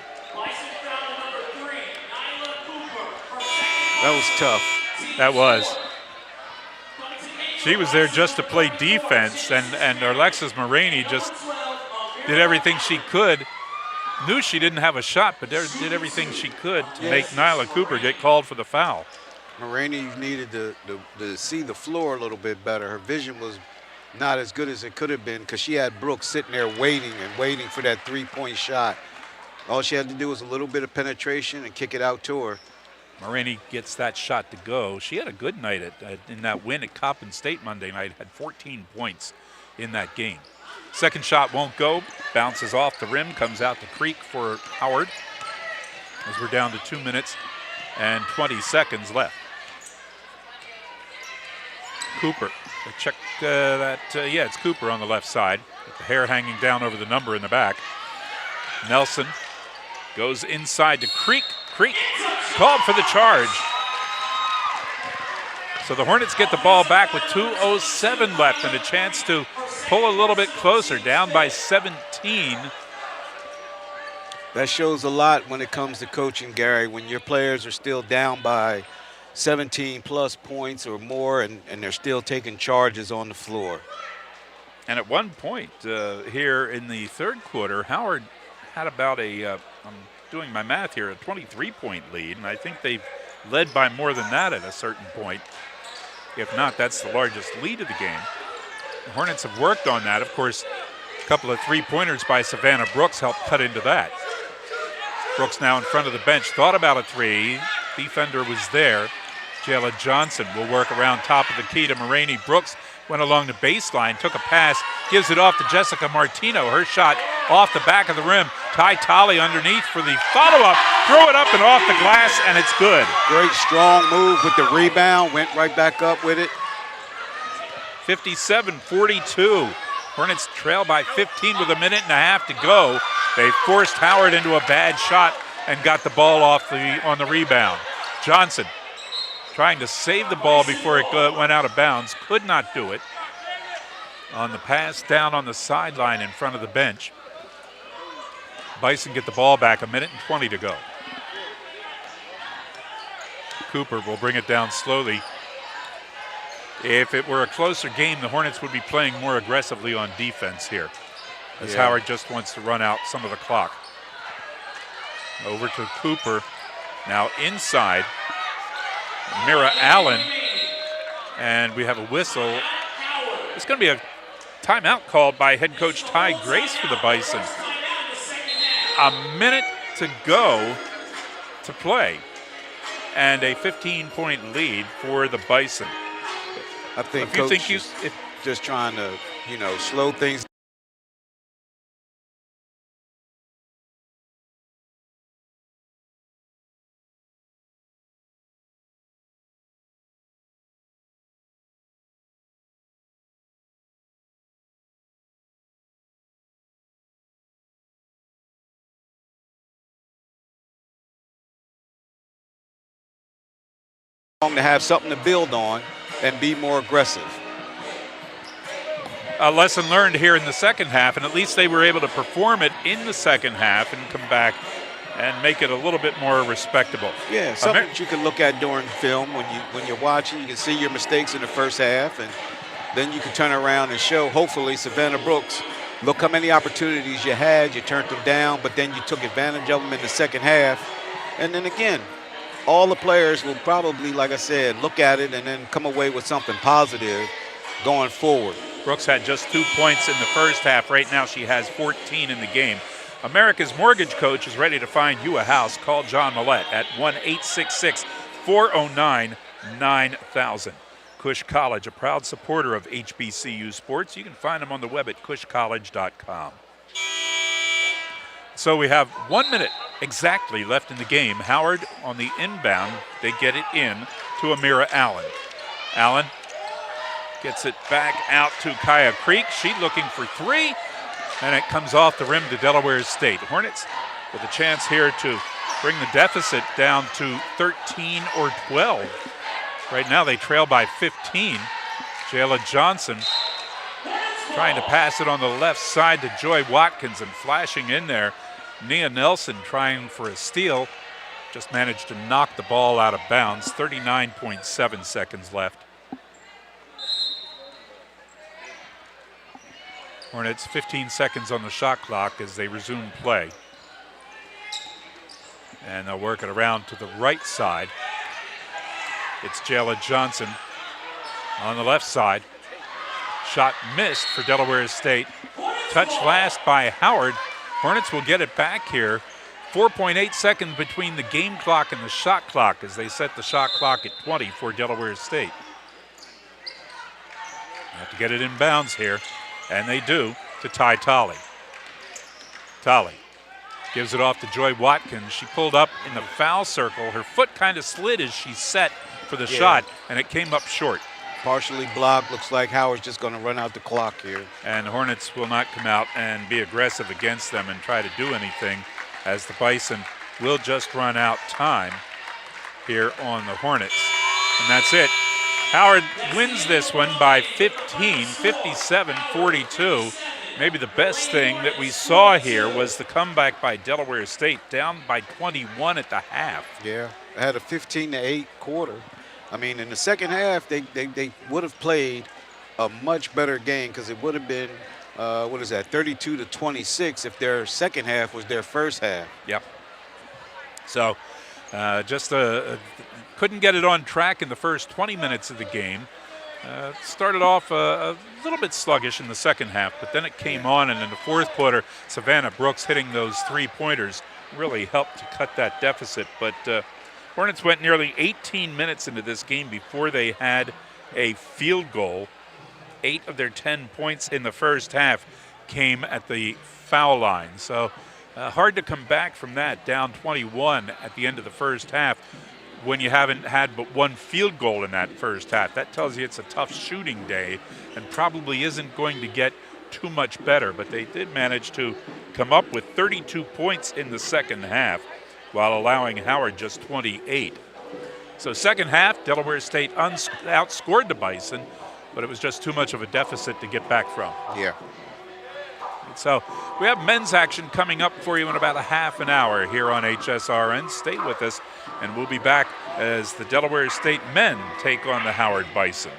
Speaker 2: That was tough.
Speaker 1: That was. She was there just to play defense, and Alexis Maraney just did everything she could. Knew she didn't have a shot, but did everything she could to make Nyla Cooper get called for the foul.
Speaker 2: Maraney needed to see the floor a little bit better. Her vision was not as good as it could have been because she had Brooks sitting there waiting for that three-point shot. All she had to do was a little bit of penetration and kick it out to her.
Speaker 1: Maraney gets that shot to go. She had a good night in that win at Coppin State Monday night, had 14 points in that game. Second shot won't go, bounces off the rim, comes out to Creek for Howard as we're down to 2 minutes and 20 seconds left. Cooper, check it's Cooper on the left side with the hair hanging down over the number in the back. Nelson goes inside to Creek. Creek called for the charge. So the Hornets get the ball back with 2:07 left and a chance to pull a little bit closer, down by 17.
Speaker 2: That shows a lot when it comes to coaching, Gary, when your players are still down by 17 plus points or more and they're still taking charges on the floor.
Speaker 1: And at one point here in the third quarter, Howard had about I'm doing my math here, a 23-point lead, and I think they've led by more than that at a certain point. If not, that's the largest lead of the game. The Hornets have worked on that. Of course, a couple of three-pointers by Savannah Brooks helped cut into that. Brooks now in front of the bench, thought about a three. Defender was there. Jayla Johnson will work around top of the key to Maraney. Brooks went along the baseline, took a pass, gives it off to Jessica Martino. Her shot off the back of the rim, Ty Tolley underneath for the follow-up. Throw it up and off the glass, and it's good.
Speaker 2: Great strong move with the rebound. Went right back up with it.
Speaker 1: 57-42. Hornets trail by 15 with a minute and a half to go. They forced Howard into a bad shot and got the ball off on the rebound. Johnson trying to save the ball before it went out of bounds. Could not do it. On the pass down on the sideline in front of the bench. Bison get the ball back, a minute and 20 to go. Cooper will bring it down slowly. If it were a closer game, the Hornets would be playing more aggressively on defense here, as Howard just wants to run out some of the clock. Over to Cooper, now inside. Mira Allen, and we have a whistle. It's going to be a timeout called by head coach Ty Grace for the Bison. A minute to go to play, and a 15-point lead for the Bison.
Speaker 2: I think Coach is just trying to, slow things. To have something to build on and be more aggressive.
Speaker 1: A lesson learned here in the second half, and at least they were able to perform it in the second half and come back and make it a little bit more respectable.
Speaker 2: Yeah, something that you can look at during film when you're watching. You can see your mistakes in the first half, and then you can turn around and show, hopefully, Savannah Brooks, look how many opportunities you had, you turned them down, but then you took advantage of them in the second half. And then again, all the players will probably, like I said, look at it and then come away with something positive going forward.
Speaker 1: Brooks had just 2 points in the first half. Right now she has 14 in the game. America's Mortgage Coach is ready to find you a house. Call John Millette at 1-866-409-9000. Cush College, a proud supporter of HBCU sports. You can find them on the web at cushcollege.com. So we have 1 minute exactly left in the game. Howard on the inbound. They get it in to Amira Allen. Allen gets it back out to Kaya Creek. She's looking for three, and it comes off the rim to Delaware State. Hornets with a chance here to bring the deficit down to 13 or 12. Right now they trail by 15. Jayla Johnson trying to pass it on the left side to Joy Watkins and flashing in there. Nia Nelson trying for a steal. Just managed to knock the ball out of bounds. 39.7 seconds left. Hornets 15 seconds on the shot clock as they resume play. And they'll work it around to the right side. It's Jayla Johnson on the left side. Shot missed for Delaware State. Touched last by Howard. Hornets will get it back here. 4.8 seconds between the game clock and the shot clock as they set the shot clock at 20 for Delaware State. Have to get it in bounds here, and they do, to Ty Tolley. Tolley gives it off to Joy Watkins. She pulled up in the foul circle. Her foot kind of slid as she set for the shot, and it came up short.
Speaker 2: Partially blocked. Looks like Howard's just going to run out the clock here.
Speaker 1: And the Hornets will not come out and be aggressive against them and try to do anything, as the Bison will just run out time here on the Hornets. And that's it. Howard wins this one by 15, 57-42. Maybe the best thing that we saw here was the comeback by Delaware State, down by 21 at the half.
Speaker 2: Yeah, they had a 15-8 quarter. I mean, in the second half, they would have played a much better game because it would have been, 32-26 if their second half was their first half.
Speaker 1: Yep. So just couldn't get it on track in the first 20 minutes of the game. Started off a little bit sluggish in the second half, but then it came on, and in the fourth quarter, Savannah Brooks hitting those three-pointers really helped to cut that deficit. But Hornets went nearly 18 minutes into this game before they had a field goal. 8 of their 10 points in the first half came at the foul line. So Hard to come back from that, down 21 at the end of the first half when you haven't had but one field goal in that first half. That tells you it's a tough shooting day and probably isn't going to get too much better, but they did manage to come up with 32 points in the second half while allowing Howard just 28. So second half, Delaware State outscored the Bison, but it was just too much of a deficit to get back from.
Speaker 2: Yeah.
Speaker 1: So we have men's action coming up for you in about a half an hour here on HSRN. Stay with us, and we'll be back as the Delaware State men take on the Howard Bison.